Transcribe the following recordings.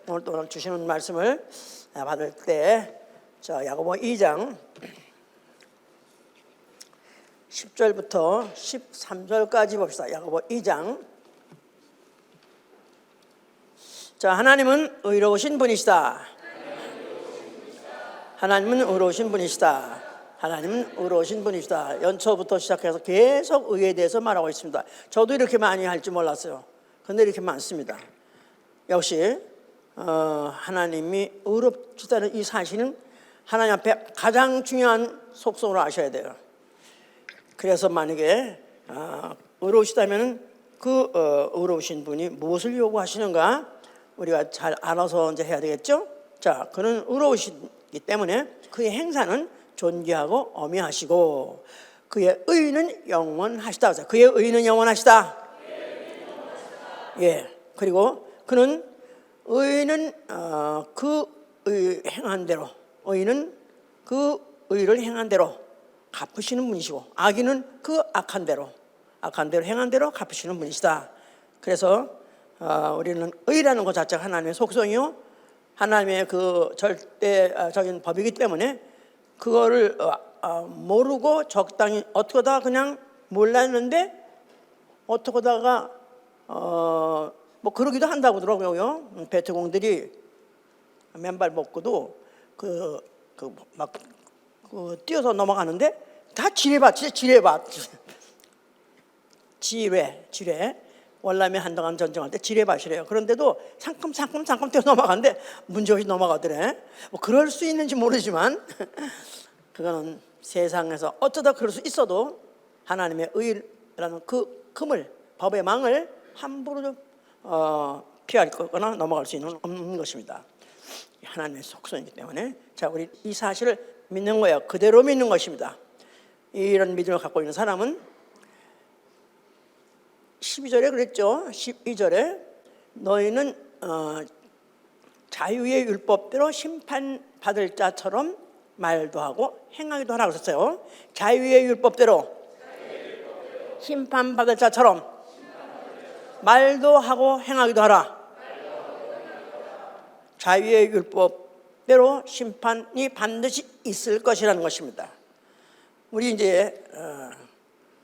오늘 주시는 말씀을 받을 때, 자, 야고보 2장 10절부터 13절까지 봅시다. 야고보 2장. 자, 하나님은 의로우신 분이시다. 하나님은 의로우신 분이시다. 하나님은 의로우신 분이시다. 연초부터 시작해서 계속 의에 대해서 말하고 있습니다. 저도 이렇게 많이 할 줄 몰랐어요. 근데 이렇게 많습니다. 역시 하나님이 의롭시다는 이 사실은 하나님 앞에 가장 중요한 속성으로 아셔야 돼요. 그래서 만약에 의로우시다면 그 의로우신 분이 무엇을 요구하시는가 우리가 잘 알아서 이제 해야 되겠죠. 자, 그는 의로우시기 때문에 그의 행사는 존귀하고 어미하시고 그의 의는 영원하시다. 그의 의는 영원하시다. 예. 그리고 그는 의는 그 행한 대로, 의는 그 의를 행한 대로 갚으시는 분이시고 악인은 그 악한 대로 행한 대로 갚으시는 분이시다. 그래서 우리는 의라는 것 자체가 하나님의 속성이요, 하나님의 그 절대적인 법이기 때문에 그거를 모르고 적당히 어떻게 하다가 그냥 몰랐는데 어떻게 하다가 뭐 그러기도 한다고 하더라고요. 베트공들이 맨발 먹고도 막 뛰어서 넘어가는데 다 지뢰밭. 지뢰. 월남에 한동안 전쟁할 때 지뢰밭이래요. 그런데도 상큼상큼 뛰어 넘어가는데 문제없이 넘어가더래. 뭐 그럴 수 있는지 모르지만 그거는 세상에서 어쩌다 그럴 수 있어도 하나님의 의라는 그 금을, 법의 망을 함부로 피할 거거나 넘어갈 수 있는 없는 것입니다. 하나님의 속성이기 때문에, 자, 우리 이 사실을 믿는 거예요. 그대로 믿는 것입니다. 이런 믿음을 갖고 있는 사람은 12절에 그랬죠. 12절에 너희는 자유의 율법대로 심판받을 자처럼 말도 하고 행하기도 하라고 했어요. 자유의 율법대로 심판받을 자처럼 말도 하고 행하기도 하라. 자유의 율법대로 심판이 반드시 있을 것이라는 것입니다. 우리 이제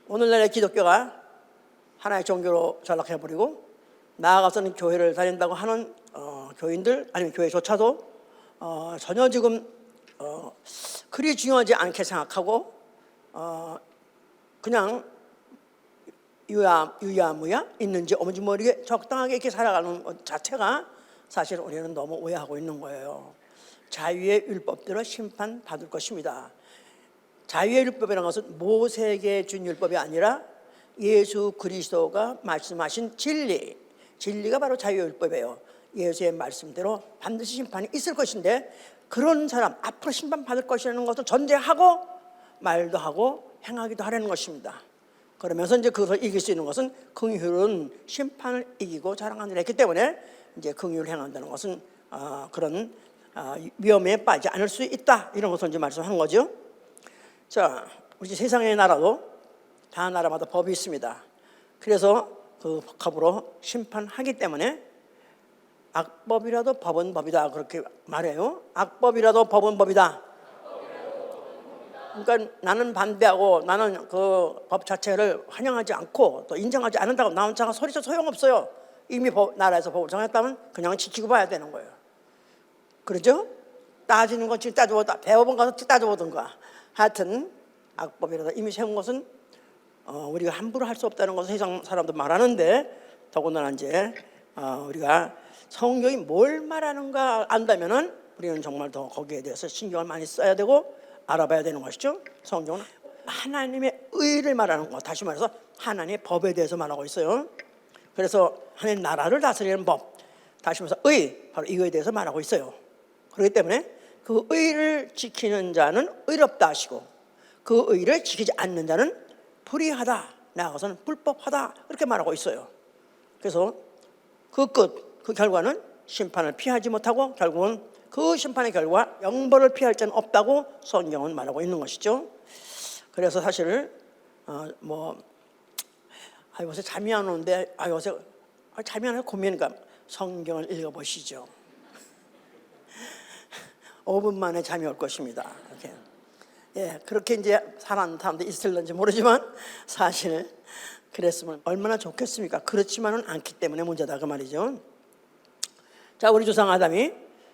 오늘날의 기독교가 하나의 종교로 전락해버리고 나아가서는 교회를 다닌다고 하는 교인들, 아니면 교회조차도 전혀 지금 그리 중요하지 않게 생각하고 그냥 유야무야 있는지 없는지 모르게 적당하게 이렇게 살아가는 것 자체가 사실 우리는 너무 오해하고 있는 거예요. 자유의 율법대로 심판받을 것입니다. 자유의 율법이라는 것은 모세에게 준 율법이 아니라 예수 그리스도가 말씀하신 진리가 바로 자유의 율법이에요. 예수의 말씀대로 반드시 심판이 있을 것인데, 그런 사람 앞으로 심판받을 것이라는 것을 전제하고 말도 하고 행하기도 하라는 것입니다. 그러면서 이제 그것을 이길 수 있는 것은 긍휼은 심판을 이기고 자랑하는 일이기 때문에 이제 긍휼을 행한다는 것은 그런 위험에 빠지지 않을 수 있다, 이런 것을 이제 말씀한 거죠. 자, 우리 세상의 나라도 다 나라마다 법이 있습니다. 그래서 그 법으로 심판하기 때문에 악법이라도 법은 법이다, 그렇게 말해요. 악법이라도 법은 법이다. 그러니까 나는 반대하고 나는 그 법 자체를 환영하지 않고 또 인정하지 않는다고 나 혼자가 소리쳐 소용없어요. 이미 나라에서 법을 정했다면 그냥 지키고 봐야 되는 거예요. 그렇죠? 따지는 건 지금 따져보다 배워본 가서 따져보든가. 하여튼 악법이라도 이미 세운 것은 우리가 함부로 할 수 없다는 것을 세상 사람도 말하는데, 더군다나 이제 우리가 성경이 뭘 말하는가 안다면은 우리는 정말 더 거기에 대해서 신경을 많이 써야 되고 알아봐야 되는 것이죠. 성경은 하나님의 의를 말하는 것, 다시 말해서 하나님의 법에 대해서 말하고 있어요. 그래서 하나님 나라를 다스리는 법, 다시 말해서 의, 바로 이거에 대해서 말하고 있어요. 그렇기 때문에 그 의를 지키는 자는 의롭다 하시고 그 의를 지키지 않는 자는 불의하다, 나아가서는 불법하다, 이렇게 말하고 있어요. 그래서 그 결과는 심판을 피하지 못하고 결국은 그 심판의 결과 영벌을 피할 자는 없다고 성경은 말하고 있는 것이죠. 그래서 사실 요새 잠이 안 오는데 요새 잠이 안 와서 고민이니까 성경을 읽어보시죠. 5분 만에 잠이 올 것입니다. 이렇게. 예, 그렇게 이제 사는 사람도 있을는지 모르지만 사실 그랬으면 얼마나 좋겠습니까? 그렇지만은 않기 때문에 문제다 그 말이죠. 자, 우리 조상 아담이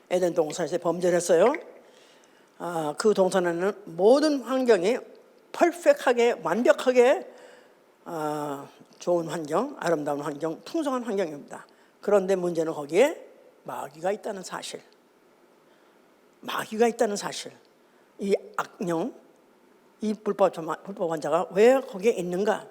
에덴 동산에서 범죄를 했어요. 그 동산에는 모든 환경이 퍼펙트하게 완벽하게 좋은 환경, 아름다운 환경, 풍성한 환경입니다. 그런데 문제는 거기에 마귀가 있다는 사실. 마귀가 있다는 사실. 이 악령, 이 불법한 자가 왜 거기에 있는가?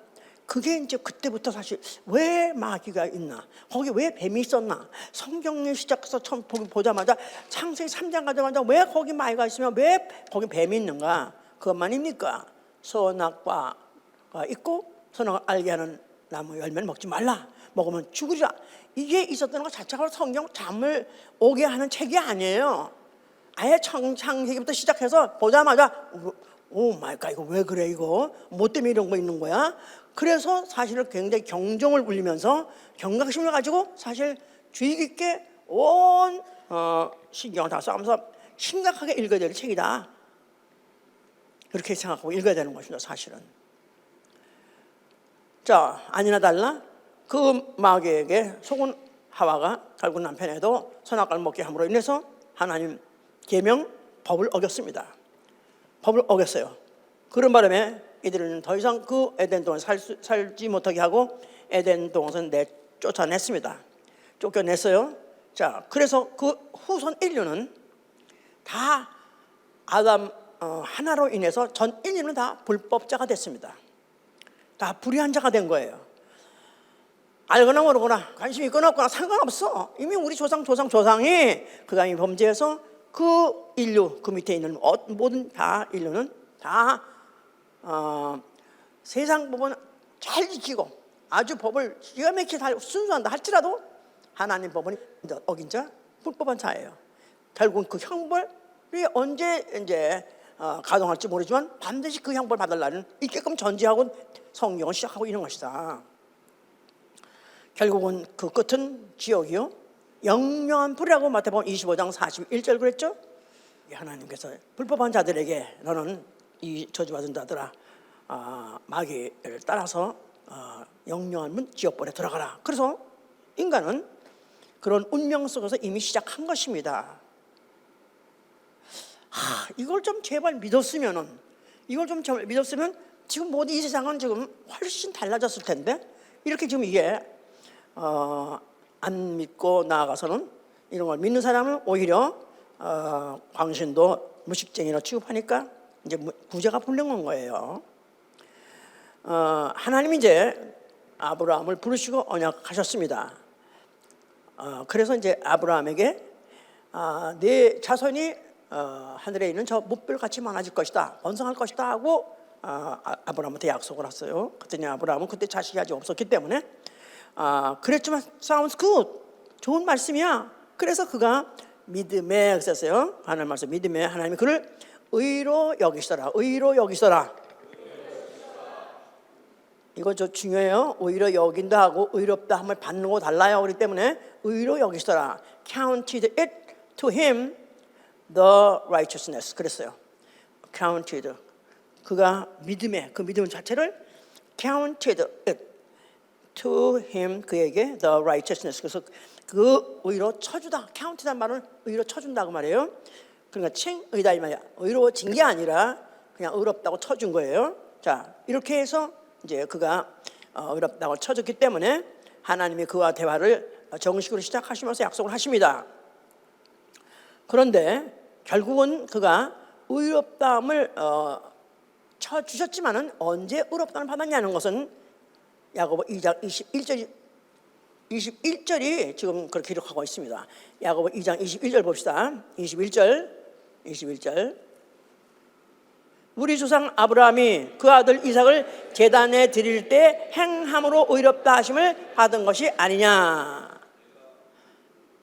그게 이제 그때부터 사실 왜 마귀가 있나? 거기 왜 뱀이 있었나? 성경을 시작해서 처음 보자마자 창세기 3장 가자마자 왜 거기 마귀가 있으면 왜 거기 뱀이 있는가? 그것만입니까? 선악과가 있고 선악을 알게 하는 나무 열매를 먹지 말라. 먹으면 죽으리라. 이게 있었던 것 자체가 성경 잠을 오게 하는 책이 아니에요. 아예 창세기부터 시작해서 보자마자 오 마이 갓, 이거 왜 그래, 이거 뭐 때문에 이런 거 있는 거야? 그래서 사실은 굉장히 경종을 울리면서 경각심을 가지고 사실 주의 깊게 온 신경을 다 써가면서 심각하게 읽어야 될 책이다. 그렇게 생각하고 읽어야 되는 것입니다. 사실은. 자, 아니나 달라 그 마귀에게 속은 하와가 결국 남편에도 선악과를 먹게 함으로 인해서 하나님 계명 법을 어겼습니다. 법을 어겼어요. 그런 바람에 이들은 더 이상 그 에덴 동산 살지 못하게 하고 에덴 동산 쫓아냈습니다. 쫓겨냈어요. 자, 그래서 그 후손 인류는 다 아담 하나로 인해서 전 인류는 다 불법자가 됐습니다. 다 불의한 자가 된 거예요. 알거나 모르거나 관심이 있거나 없거나 상관없어. 이미 우리 조상이 그가 이미 범죄해서 그 인류, 그 밑에 있는 모든 다 인류는 다 세상 법은 잘 지키고 아주 법을 기가 막히게 잘 순수한다 할지라도 하나님 법은 어긴 자, 불법한 자예요. 결국은 그 형벌이 언제 이제 가동할지 모르지만 반드시 그 형벌 받으려는 있게끔 전제하고 성경을 시작하고 있는 것이다. 결국은 그 끝은 지옥이요, 영영한 불이라고 마태복음 25장 41절 그랬죠. 하나님께서 불법한 자들에게 너는 이 저주받은 자들아 마귀를 따라서 영영한 문 지옥불에 들어가라. 그래서 인간은 그런 운명 속에서 이미 시작한 것입니다. 이걸 좀 제발 믿었으면 지금 모든 이 세상은 지금 훨씬 달라졌을 텐데 이렇게 지금 이게 안 믿고 나아가서는 이런 걸 믿는 사람은 오히려 광신도 무식쟁이로 취급하니까 이제 구제가 불능한 거예요. 하나님이 이제 아브라함을 부르시고 언약하셨습니다. 그래서 이제 아브라함에게 네 자손이 하늘에 있는 저 뭇별같이 많아질 것이다, 번성할 것이다 하고 아브라함한테 약속을 했어요. 그랬더니 아브라함은 그때 자식이 아직 없었기 때문에 그랬지만 sounds good, 좋은 말씀이야. 그래서 그가 믿음에 썼어요. 하나님 말씀 믿음에 하나님이 그를 의로 여기시더라. 의로 여기시더라. 이거 저 중요해요. 의로 여긴다 하고 의롭다 함을 받는 거 달라요. 그렇기 때문에 의로 여기시더라. Counted it to him the righteousness. 그랬어요. Counted. 그가 믿음에 그 믿음 자체를 counted it to him, 그에게 the righteousness. 그래서 그 의로 쳐주다. count이란 말은 의로 쳐준다고 말이에요. 그러니까 칭의다 이 말이야. 의로워진 게 아니라 그냥 의롭다고 쳐준 거예요. 자, 이렇게 해서 이제 그가 의롭다고 쳐줬기 때문에 하나님이 그와 대화를 정식으로 시작하시면서 약속을 하십니다. 그런데 결국은 그가 의롭다함을 쳐주셨지만은 언제 의롭다함을 받았냐는 것은 야고보 2장 21절이 지금 그렇게 기록하고 있습니다. 야고보 2장 21절 봅시다. 21절. 우리 조상 아브라함이 그 아들 이삭을 제단에 드릴 때 행함으로 의롭다 하심을 받은 것이 아니냐.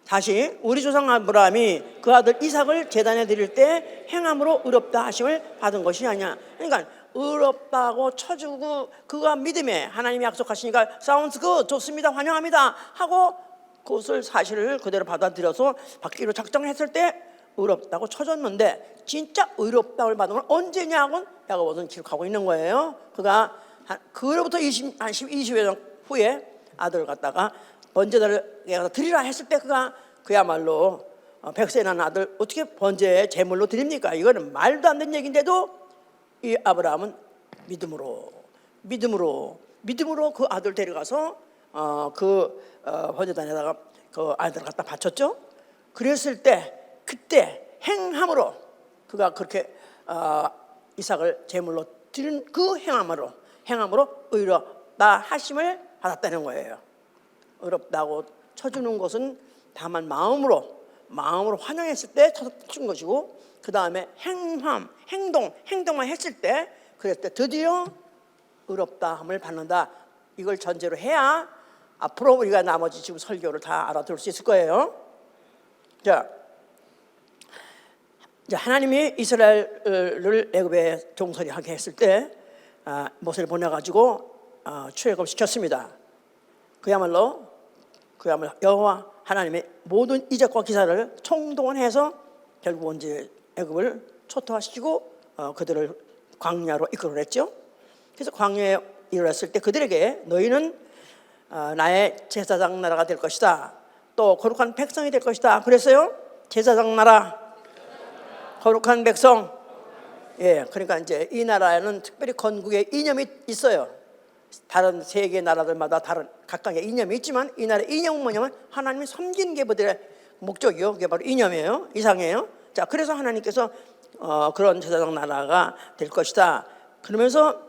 다시 우리 조상 아브라함이 그 아들 이삭을 제단에 드릴 때 행함으로 의롭다 하심을 받은 것이 아니냐. 그러니까 의롭다고 쳐주고 그가 믿음에 하나님이 약속하시니까 sounds good, 좋습니다, 환영합니다 하고 그것을 사실을 그대로 받아들여서 받기로 작정했을 때 의롭다고 쳐줬는데 진짜 의롭다고 받은 건 언제냐고 야고보서는 기록하고 있는 거예요. 그가 그로부터 20여 년 후에 아들을 갖다가 번제를 드리라 했을 때 그가 그야말로 100세 난 아들 어떻게 번제 제물로 드립니까? 이거는 말도 안 되는 얘기인데도 이 아브라함은 믿음으로 그 아들 데려가서 번제단에다가 그 아들을 갖다 바쳤죠. 그랬을 때 그때 행함으로 그가 그렇게 이삭을 제물로 드린 그 행함으로 의롭다 하심을 받았다는 거예요. 의롭다고 쳐주는 것은 다만 마음으로 환영했을 때 쳐준 것이고, 그 다음에 행동만 했을 때, 그랬을 때 드디어 의롭다함을 받는다. 이걸 전제로 해야 앞으로 우리가 나머지 지금 설교를 다 알아들을 수 있을 거예요. 자, 하나님이 이스라엘을 애굽에 종살이하게 했을 때 모세를 보내가지고 출애굽을 시켰습니다. 그야말로 여호와 하나님의 모든 이적과 기사를 총동원해서 결국 이제 애굽을 초토화시키고 그들을 광야로 이끌어냈죠. 그래서 광야에 이르렀을 때 그들에게 너희는 나의 제사장 나라가 될 것이다, 또 거룩한 백성이 될 것이다 그랬어요. 제사장 나라, 거룩한 백성. 예, 그러니까 이제 이 나라에는 특별히 건국의 이념이 있어요. 다른 세계 나라들마다 다른 각각의 이념이 있지만 이 나라의 이념은 뭐냐면 하나님이 섬기는 게 그들의 목적이요. 그게 바로 이념이에요. 이상이에요. 자, 그래서 하나님께서 그런 제사장 나라가 될 것이다. 그러면서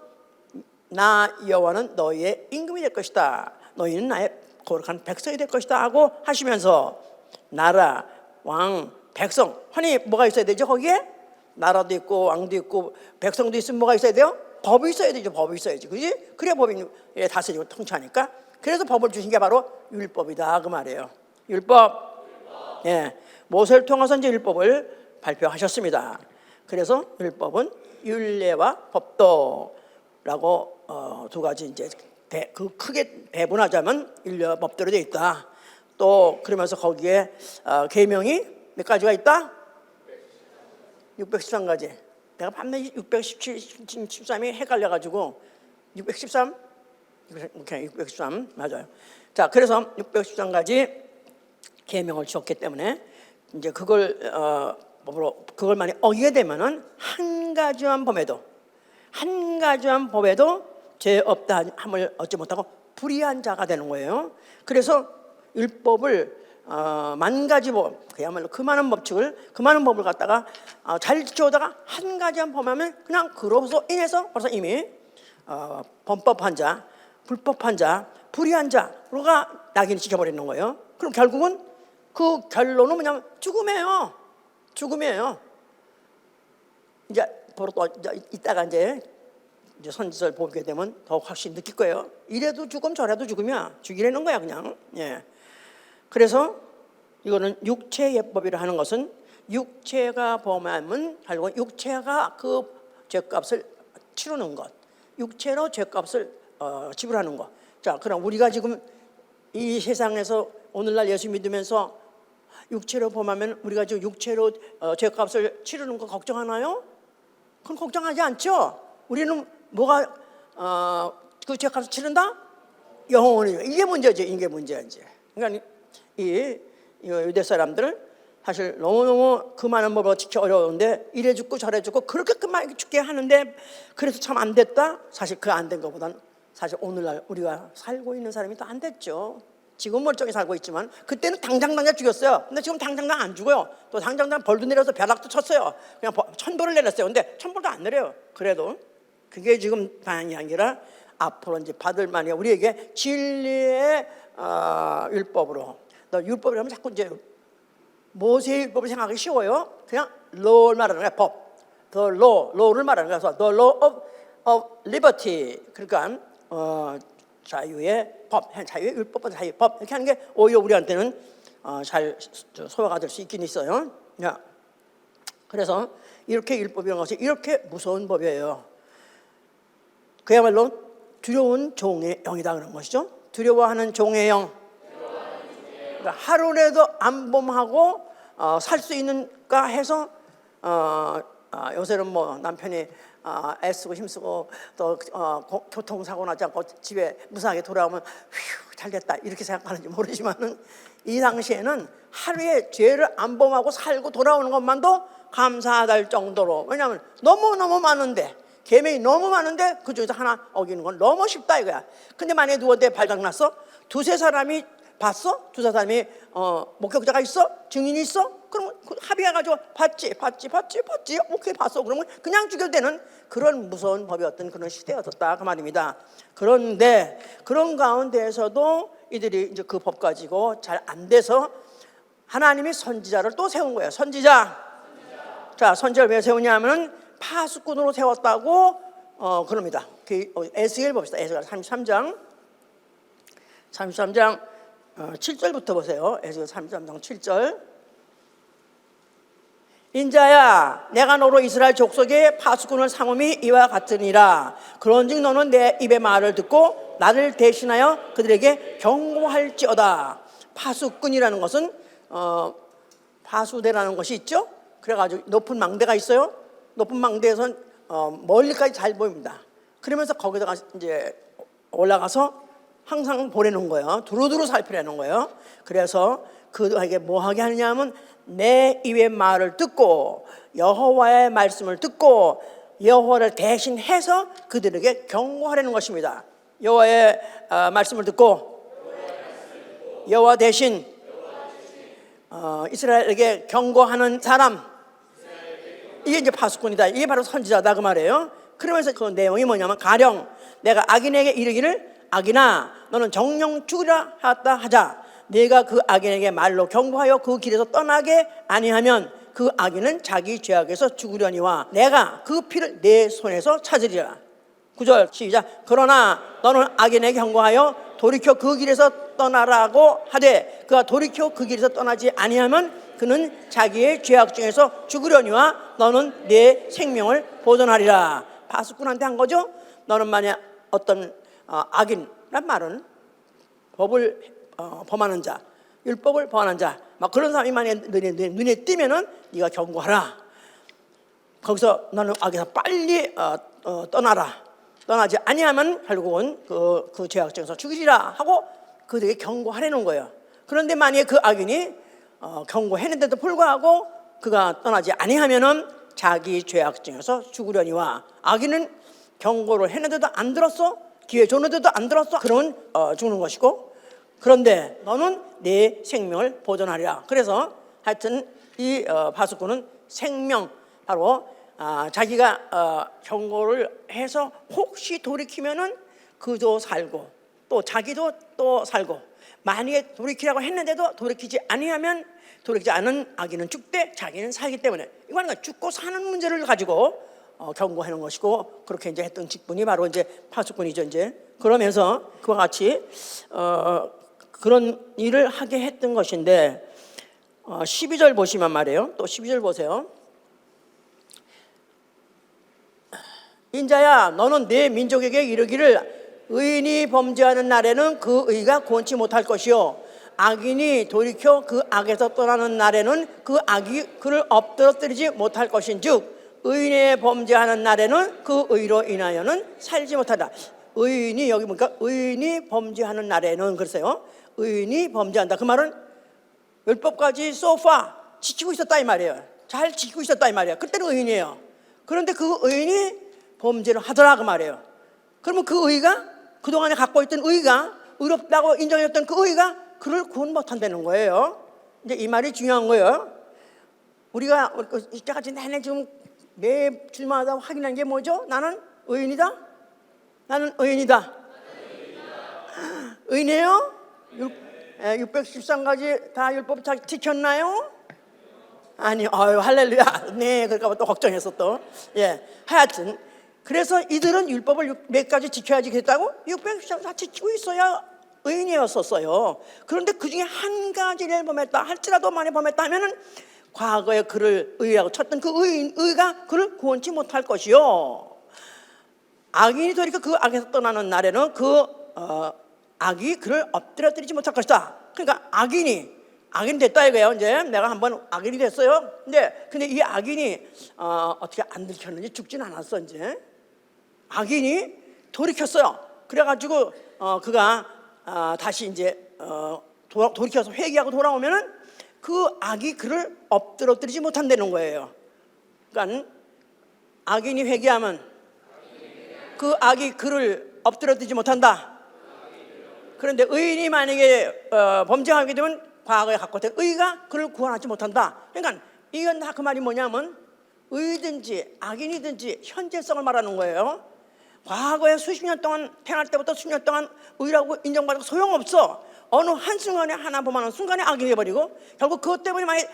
나 여호와는 너희의 임금이 될 것이다. 너희는 나의 거룩한 백성이 될 것이다 하고 하시면서 나라, 왕, 백성, 환히 뭐가 있어야 되죠? 거기에 나라도 있고 왕도 있고 백성도 있으면 뭐가 있어야 돼요? 법이 있어야 되죠. 법이 있어야지, 그지? 그래야 법이 다스리고 통치하니까. 그래서 법을 주신 게 바로 율법이다 그 말이에요. 율법. 예, 모세를 통해서 이제 율법을 발표하셨습니다. 그래서 율법은 율례와 법도라고 두 가지 이제 그 크게 배분하자면 율례와 법도로 되어 있다. 또 그러면서 거기에 계명이 몇 가지가 있다? 613가지. 내가 밤새 613이 헷갈려가지고 613 맞아요. 자, 그래서 613가지 계명을 주었기 때문에 이제 그걸 만약 어기게 되면은 한 가지만 범해도 죄 없다 함을 얻지 못하고 불의한 자가 되는 거예요. 그래서 율법을 만 가지 법, 그야말로 그 많은 법을 갖다가 잘 지켜오다가 한 가지만 범하면 그냥 그로서 인해서 벌써 이미 범법한 자, 불법한 자, 불의한 자로가 낙인을 찍혀버리는 거예요. 그럼 결국은 그 결론은 뭐냐면 죽음이에요. 이제 바로 또 이따가 이제 선지서를 보게 되면 더 확실히 느낄 거예요. 이래도 죽음 저래도 죽음이야. 죽이려는 거야 그냥. 예. 그래서 이거는 육체 예법이라 하는 것은 육체가 범하면 결국 육체가 그 죄값을 치르는 것, 육체로 죄값을 지불하는 것. 자, 그럼 우리가 지금 이 세상에서 오늘날 예수 믿으면서 육체로 범하면 우리가 지금 육체로 죄값을 치르는 거 걱정하나요? 그건 걱정하지 않죠. 우리는 뭐가 그 죄값을 치른다? 영원히. 이게 문제죠. 이게 문제지. 그러니까 이 유대 사람들은 사실 너무너무 그 많은 법을 지키 어려운데 이래 죽고 저래 죽고 그렇게 그만 죽게 하는데 그래서 참 안 됐다. 사실 그 안 된 것보다는 사실 오늘날 우리가 살고 있는 사람이 더 안 됐죠. 지금 멀쩡히 살고 있지만 그때는 당장 죽였어요. 근데 지금 당장 안 죽어요. 또 당장 벌도 내려서 벼락도 쳤어요. 그냥 천벌을 내렸어요. 근데 천벌도 안 내려요. 그래도 그게 지금 다행이 아니라 앞으로 이제 받을 만이 우리에게 진리의 율법으로. 율법이라고 하면 자꾸 이제 모세의 율법을 생각하기 쉬워요. 그냥 law를 말하는 거야. 법. The law를 말하는 거야. 그래서 the law of liberty. 그러니까 자유의 법, 자유의 율법과 자유의 법 이렇게 하는 게 오히려 우리한테는 잘 소화가 될 수 있긴 있어요. 그래서 이렇게 율법이라는 것이 이렇게 무서운 법이에요. 그야말로 두려운 종의 영이다 그런 것이죠. 두려워하는 종의 영. 그러니까 하루라도 안 범하고 살 수 있는가 해서 요새는 뭐 남편이 애쓰고 힘쓰고 또 교통사고 나지 않고 집에 무사하게 돌아오면 휴 잘됐다 이렇게 생각하는지 모르지만은 이 당시에는 하루에 죄를 안 범하고 살고 돌아오는 것만도 감사할 정도로, 왜냐하면 너무너무 많은데, 계명이 너무 많은데 그 중에서 하나 어기는 건 너무 쉽다 이거야. 근데 만약에 누구한테 발각났어? 두세 사람이 봤어? 두세 사람이 목격자가 있어? 증인이 있어? 그러면 합의해가지고 봤지 오케이 봤어. 그러면 그냥 죽여도 되는 그런 무서운 법이었던 그런 시대였었다 그 말입니다. 그런데 그런 가운데에서도 이들이 이제 그 법 가지고 잘 안 돼서 하나님이 선지자를 또 세운 거예요. 선지자. 자, 선지자를 왜 세우냐면은 파수꾼으로 세웠다고 그럽니다. 에스겔 봅시다. 에스겔 33장 7절부터 보세요. 에스겔 33장 7절. 인자야, 내가 너로 이스라엘 족속의 파수꾼을 삼음이 이와 같으니라. 그런즉 너는 내 입의 말을 듣고 나를 대신하여 그들에게 경고할지어다. 파수꾼이라는 것은 파수대라는 것이 있죠. 그래가지고 높은 망대가 있어요. 높은 망대에선 멀리까지 잘 보입니다. 그러면서 거기다가 이제 올라가서 항상 보내는 거예요. 두루두루 살피려는 거예요. 그래서 그에게 뭐 하게 하느냐면 내 입의 말을 듣고 여호와의 말씀을 듣고 여호와를 대신해서 그들에게 경고하려는 것입니다. 여호와의 말씀을 듣고 여호와 대신 이스라엘에게 경고하는 사람, 이게 이제 파수꾼이다. 이게 바로 선지자다 그 말이에요. 그러면서 그 내용이 뭐냐면 가령 내가 악인에게 이르기를 악인아 너는 정령 죽으라 하였다 하자. 네가 그 악인에게 말로 경고하여 그 길에서 떠나게 아니하면 그 악인은 자기 죄악에서 죽으려니와 내가 그 피를 내 손에서 찾으리라. 9절 시작. 그러나 너는 악인에게 경고하여 돌이켜 그 길에서 떠나라고 하되 그가 돌이켜 그 길에서 떠나지 아니하면 그는 자기의 죄악 중에서 죽으려니와 너는 내 생명을 보존하리라. 파수꾼한테 한 거죠. 너는 만약 어떤 악인란 말은 법을 범하는 자, 율법을 범하는 자, 막 그런 사람이 만약 눈에 띄면은 네가 경고하라. 거기서 너는 악에서 빨리 떠나라. 떠나지 아니하면 결국은 그 죄악 중에서 죽이리라 하고 그들에게 경고하려는 거예요. 그런데 만약에 그 악인이 경고했는데도 불구하고 그가 떠나지 아니하면은 자기 죄악 중에서 죽으려니와 악인은 경고를 했는데도 안 들었어, 기회 줬는데도 안 들었어, 그러면 죽는 것이고, 그런데 너는 내 생명을 보존하리라. 그래서 하여튼 이 파수꾼은 생명, 바로 자기가 경고를 해서 혹시 돌이키면은 그도 살고 또 자기도 또 살고, 만약에 돌이키라고 했는데도 돌이키지 아니하면 돌이키지 않은 악인은 죽되 자기는 살기 때문에 이거는 죽고 사는 문제를 가지고 경고하는 것이고, 그렇게 이제 했던 직분이 바로 이제 파수꾼이죠. 이제 그러면서 그와 같이 그런 일을 하게 했던 것인데 12절 보시면 말이에요. 또 12절 보세요. 인자야 너는 내 민족에게 이르기를 의인이 범죄하는 날에는 그 의가 구원치 못할 것이요 악인이 돌이켜 그 악에서 떠나는 날에는 그 악이 그를 엎드러뜨리지 못할 것인즉 의인이 범죄하는 날에는 그 의로 인하여는 살지 못한다. 의인이 여기 보니까 의인이 범죄하는 날에는, 그랬어요. 의인이 범죄한다. 그 말은 율법까지 소파 지키고 있었다 이 말이에요. 잘 지키고 있었다 이 말이에요. 그때는 의인이에요. 그런데 그 의인이 범죄를 하더라 그 말이에요. 그러면 그 의가 그동안에 갖고 있던 의가 의롭다고 인정했던 그 의가 그를 구원 못한다는 거예요. 이제 이 말이 중요한 거예요. 우리가 이때까지 내내 지금 매 주마다 확인한 게 뭐죠? 나는 의인이다. 나는 의인이다. 의인이에요? 613가지 다 율법 다 지켰나요? 아니요. 할렐루야. 네, 그러니까 또 걱정했어 또. 예, 하여튼 그래서 이들은 율법을 몇 가지 지켜야지 그랬다고 613 다 지키고 있어야 의인이었었어요. 그런데 그 중에 한 가지를 범했다 할지라도 많이 범했다 하면은 과거에 그를 의라고 쳤던 그 의가 그를 구원치 못할 것이요 악인이 돌이켜 그 악에서 떠나는 날에는 그 악이 그를 엎드려뜨리지 못할 것이다. 그러니까 악인이 악인이 됐다 이거예요. 이제 내가 한번 악인이 됐어요. 근데 이 악인이 어떻게 안 들켰는지 죽진 않았어. 이제 악인이 돌이켰어요. 그래가지고 그가 다시 이제 돌이켜서 회개하고 돌아오면은 그 악이 그를 엎드러뜨리지 못한다는 거예요. 그러니까 악인이 회개하면 그 악이 그를 엎드러뜨리지 못한다. 그런데 의인이 만약에 범죄하게 되면 과거에 갖고 있던 의가 그를 구원하지 못한다. 그러니까 이건 다 그 말이 뭐냐면 의든지 악인이든지 현재성을 말하는 거예요. 과거에 수십 년 동안 태어날 때부터 수십 년 동안 의라고 인정받고 소용없어. 어느 한순간에 하나 범하는 순간에 악이 되어버리고 결국 그것 때문에 만약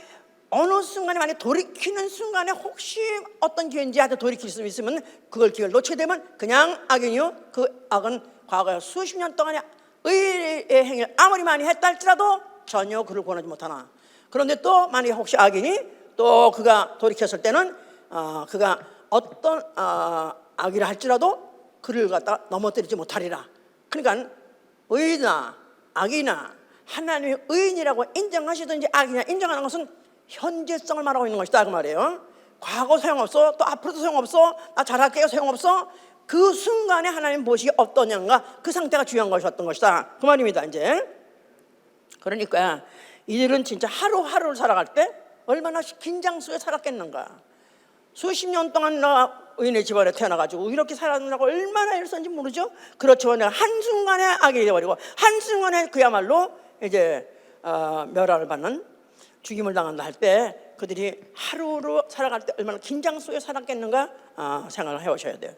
어느 순간에 만약 돌이키는 순간에 혹시 어떤 기회인지 하여튼 돌이킬 수 있으면 그걸 기회를 놓치게 되면 그냥 악인이요. 그 악은 과거에 수십 년 동안의 의의 행위를 아무리 많이 했다 할지라도 전혀 그를 구원하지 못하나. 그런데 또 만약 혹시 악인이 또 그가 돌이켰을 때는 그가 어떤 악이라 할지라도 그를 갖다 넘어뜨리지 못하리라. 그러니까 의나 악이나 하나님의 의인이라고 인정하시든지 악이냐 인정하는 것은 현재성을 말하고 있는 것이다 그 말이에요. 과거 소용없어, 또 앞으로도 소용없어, 나 잘할게요 소용없어. 그 순간에 하나님 무엇이 어떠냐가 그 상태가 중요한 것이었던 것이다 그 말입니다. 이제 그러니까 이들은 진짜 하루하루를 살아갈 때 얼마나 긴장 속에 살았겠는가. 수십 년 동안 나 의인의 집안에 태어나가지고 이렇게 살았느라고 얼마나 애를 썼는지 모르죠. 그렇지만 내가 한순간에 악이 되어버리고 한순간에 그야말로 이제 멸하를 받는 죽임을 당한다 할 때 그들이 하루로 살아갈 때 얼마나 긴장 속에 살았겠는가 생각을 해오셔야 돼요.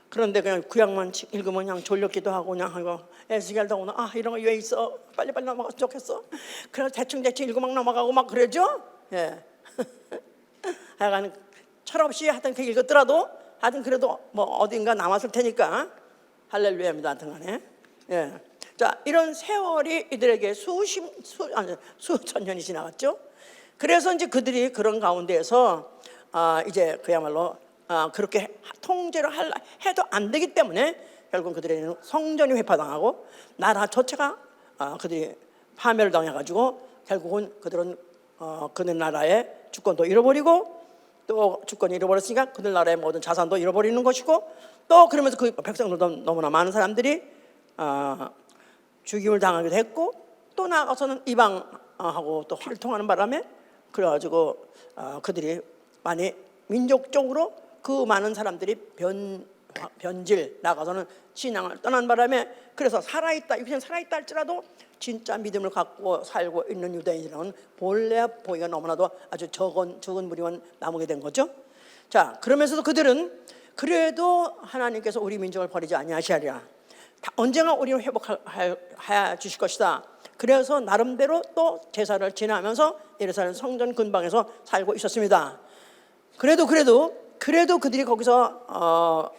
그런데 그냥 구약만 읽으면 그냥 졸렸기도 하고 그냥 하고 에스겔도 오늘 이런 거 왜 있어? 빨리빨리 넘어갔으면 좋겠어. 그래서 대충 읽고 막 넘어가고 막 그러죠. 예. 하여간 철없이 하여튼 그 읽었더라도 하여튼 그래도 뭐 어딘가 남았을 테니까 할렐루야입니다. 하여튼 간에. 예. 자, 이런 세월이 이들에게 수천 년이 지나갔죠. 그래서 이제 그들이 그런 가운데에서 이제 그야말로 그렇게 통제를 해도 안 되기 때문에 결국 그들의 성전이 회파당하고 나라 전체가 그들이 파멸을 당해가지고 결국은 그들은 그들 나라의 주권도 잃어버리고 또 주권이 잃어버렸으니까 그들 나라의 모든 자산도 잃어버리는 것이고 또 그러면서 그 백성들도 너무나 많은 사람들이 죽임을 당하기도 했고 또 나아가서는 이방하고 또 피를 통하는 바람에 그래가지고 그들이 많이 민족적으로 그 많은 사람들이 변질 나가서는 신앙을 떠난 바람에 그래서 그냥 살아있다 할지라도 진짜 믿음을 갖고 살고 있는 유대인들은 본래 보기가 너무나도 아주 적은 무리만 남게 된 거죠. 자, 그러면서도 그들은 그래도 하나님께서 우리 민족을 버리지 아니하시리라. 언젠가 우리를 회복하여 주실 것이다. 그래서 나름대로 또 제사를 지나면서 예루살렘 성전 근방에서 살고 있었습니다. 그래도 그들이 거기서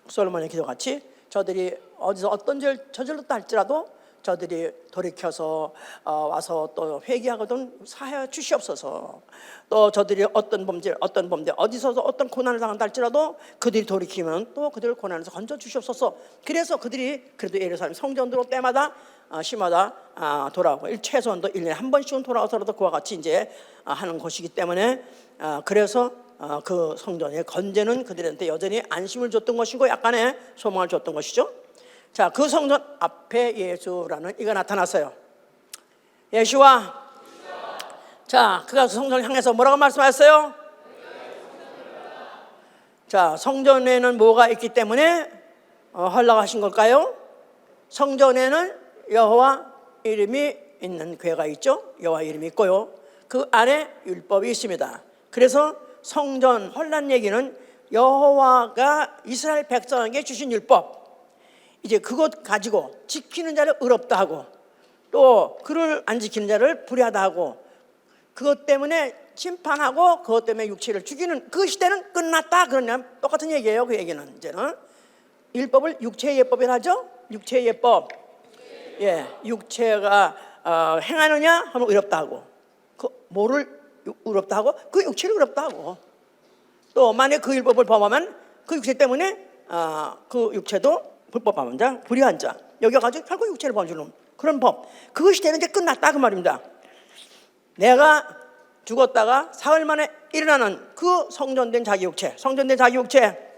솔로몬의 기도같이 저들이 어디서 어떤 죄를 저질렀다 할지라도 저들이 돌이켜서 와서 또 회개하거든 사하여 주시옵소서. 또 저들이 어떤 범죄 어디서 어떤 고난을 당한다 할지라도 그들이 돌이키면 또 그들을 고난에서 건져 주시옵소서. 그래서 그들이 그래도 예루살렘 성전으로 때마다 시마다 돌아오고 최소한도 1년에 한 번씩은 돌아와서라도 그와 같이 이제 하는 것이기 때문에 그래서 그 성전의 건재는 그들한테 여전히 안심을 줬던 것이고 약간의 소망을 줬던 것이죠. 자, 그 성전 앞에 예수라는 이가 나타났어요. 예수와 자, 그가 성전을 향해서 뭐라고 말씀하셨어요? 자, 성전에는 뭐가 있기 때문에 허락하신 걸까요? 성전에는 여호와 이름이 있는 궤가 있죠. 여호와 이름이 있고요. 그 안에 율법이 있습니다. 그래서 성전 혼란 얘기는 여호와가 이스라엘 백성에게 주신 율법, 이제 그것 가지고 지키는 자를 의롭다 하고 또 그를 안 지키는 자를 불의하다 하고 그것 때문에 심판하고 그것 때문에 육체를 죽이는 그 시대는 끝났다. 그러냐 똑같은 얘기예요. 그 얘기는 이제는 율법을 육체의 예법이라 하죠. 육체의 예법. 예, 육체가 행하느냐 하면 의롭다 하고 그 뭐를 의롭다 하고 그 육체를 의롭다 하고 또 만약 그 율법을 범하면 그 육체 때문에 그 육체도 불법한 자, 불의한 자 여기 가지고 결국 육체를 범주는 그런 법. 그 시대는 이제 끝났다 그 말입니다. 내가 죽었다가 사흘 만에 일어나는 그 성전된 자기 육체, 성전된 자기 육체,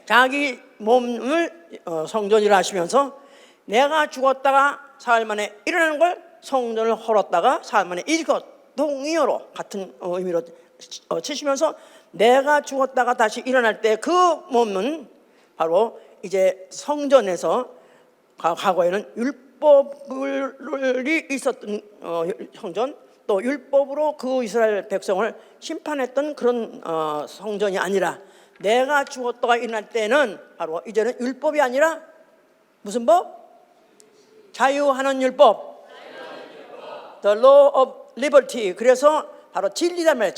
자기 몸을 성전이라 하시면서 내가 죽었다가 사흘 만에 일어나는 걸 성전을 헐었다가 사흘 만에 일것 동의어로 같은 의미로 치시면서 내가 죽었다가 다시 일어날 때 그 몸은 바로 이제 성전에서 과거에는 율법이 있었던 성전, 또 율법으로 그 이스라엘 백성을 심판했던 그런 성전이 아니라 내가 죽었다가 일어날 때는 바로 이제는 율법이 아니라 무슨 법? 자유하는 율법, The Law of Liberty. 그래서 바로 진리란 말이에요.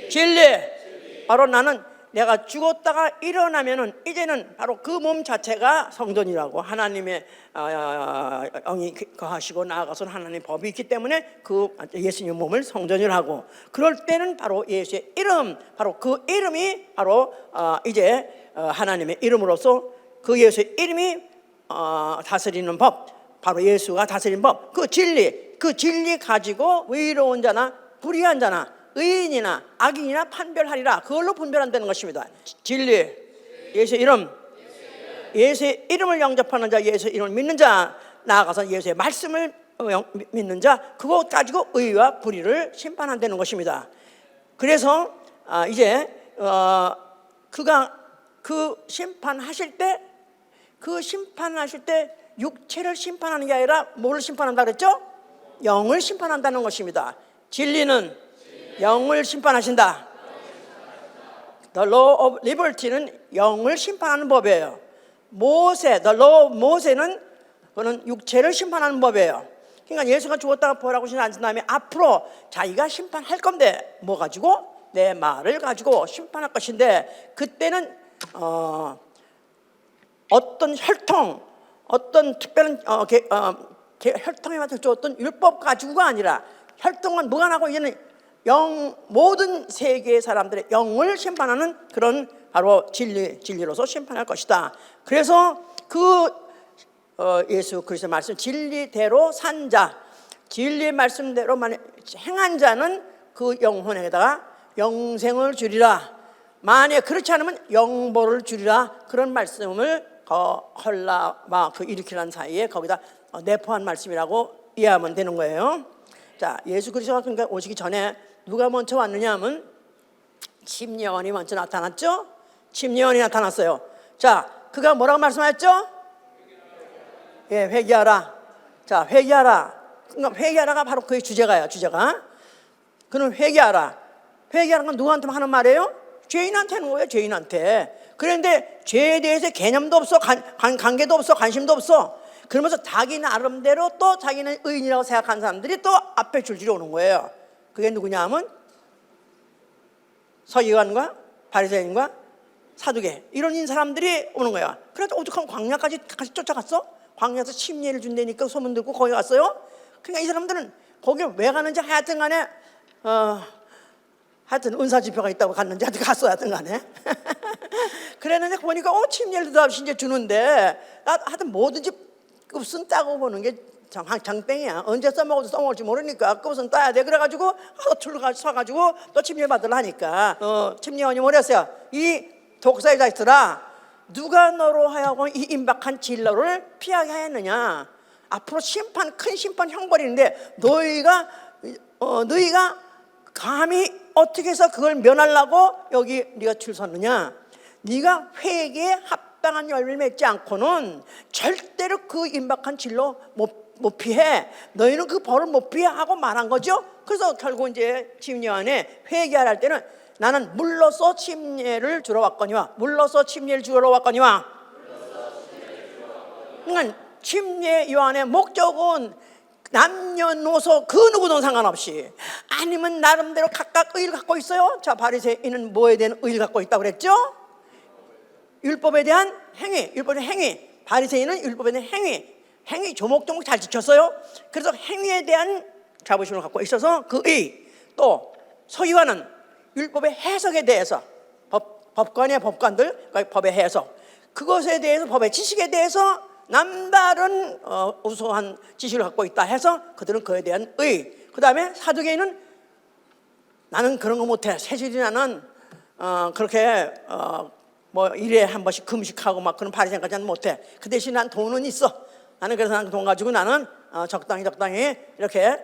진리. 바로 나는 내가 죽었다가 일어나면은 이제는 바로 그 몸 자체가 성전이라고, 하나님의 영이 거하시고 나아가서는 하나님의 법이 있기 때문에 그 예수님 몸을 성전이라고, 그럴 때는 바로 예수의 이름, 바로 그 이름이 바로 이제 하나님의 이름으로서 그 예수의 이름이 다스리는 법, 바로 예수가 다스리는 법, 그 진리 가지고 의로운 자나 불의한 자나 의인이나 악인이나 판별하리라. 그걸로 분별한다는 것입니다. 진리, 예수의 이름, 예수의 이름을 영접하는 자, 예수의 이름을 믿는 자, 나아가서 예수의 말씀을 믿는 자, 그것 가지고 의와 불의를 심판한다는 것입니다. 그래서 이제 그가 그 심판하실 때, 육체를 심판하는 게 아니라 뭐를 심판한다 그랬죠? 영을 심판한다는 것입니다. 진리는 영을 심판하신다. The Law of Liberty는 영을 심판하는 법이에요. The Law of 모세는 그는 육체를 심판하는 법이에요. 그러니까 예수가 죽었다가 부활하고 난 다음에 앞으로 자기가 심판할 건데 뭐 가지고? 내 말을 가지고 심판할 것인데, 그때는 어떤 혈통, 어떤 특별한 혈통에 맞춰 줬던 율법 가지고가 아니라, 혈통은 무관하고 이제는 모든 세계의 사람들의 영을 심판하는 그런 바로 진리로서 심판할 것이다. 그래서 그 예수 그리스도의 말씀, 진리대로 산 자, 진리의 말씀대로만 행한 자는 그 영혼에다가 영생을 주리라. 만약 그렇지 않으면 영벌을 주리라. 그런 말씀을 헐라와 그 일으키는 사이에 거기다 내포한 말씀이라고 이해하면 되는 거예요. 자, 예수 그리스도가 그러니까 오시기 전에 누가 먼저 왔느냐 하면 침례요한이 먼저 나타났죠. 침례요한이 나타났어요. 자, 그가 뭐라고 말씀하셨죠? 예, 회개하라. 자, 회개하라. 그러니까 회개하라가 바로 그의 주제가요. 주제가. 그는 회개하라. 회개하는 건 누구한테 하는 말이에요? 죄인한테 하는 거예요. 죄인한테. 그런데 죄에 대해서 개념도 없어, 관계도 없어, 관심도 없어. 그러면서 자기 나름대로 또 자기는 의인이라고 생각하는 사람들이 또 앞에 줄줄이 오는 거예요. 그게 누구냐 하면 서기관과 바리새인과 사두개, 이런 사람들이 오는 거야. 그래도 어떡하면 광야까지 같이 쫓아갔어? 광야에서 침례를 준다니까 소문 듣고 거기 갔어요. 그러니까 이 사람들은 거기 왜 가는지 하여튼 간에 하여튼 은사지표가 있다고 갔는지 하여튼 갔어. 하여튼 간에 그랬는데 보니까 침례를 이제 주는데 하여튼 뭐든지 끝은 따고 보는 게 장땡이야. 언제 써먹어도 써먹을지 모르니까 끝은 따야 돼. 그래가지고 줄을 서가지고 또 침례 받으려 하니까 침례원이 뭐랬어요? 이 독사의 자식들아, 누가 너로 하여금 이 임박한 진로를 피하게 하였느냐? 앞으로 큰 심판 형벌인데 너희가 감히 어떻게 해서 그걸 면하려고 여기 네가 줄 섰느냐? 네가 회개에 합당한 열매를 맺지 않고는 절대로 그 임박한 진로 못 피해. 너희는 그 벌을 못 피해 하고 말한 거죠. 그래서 결국 이제 침례요한에 회개하라 할 때는 나는 물로써 침례를 주러 왔거니와, 물로써 침례를 주러 왔거니와. 그러니까 침례요한의 목적은 남녀노소 그 누구든 상관없이, 아니면 나름대로 각각 의를 갖고 있어요. 자, 바리새인은 뭐에 대한 의를 갖고 있다고 그랬죠? 율법에 대한 행위, 율법의 행위. 바리새인은 율법에 대한 행위 조목조목 잘 지켰어요. 그래서 행위에 대한 자부심을 갖고 있어서 그 의. 또 서기관은 율법의 해석에 대해서, 법관의 법관들, 법의 해석, 그것에 대해서, 법의 지식에 대해서 남다른 우수한 지식을 갖고 있다 해서 그들은 그에 대한 그 다음에 사두개인은 나는 그런 거 못해. 세질이 나는 그렇게 뭐 일에 한 번씩 금식하고 막 그런 바리새인까지는 못해. 그 대신 난 돈은 있어. 나는 그래서 난 돈 가지고 나는 적당히 이렇게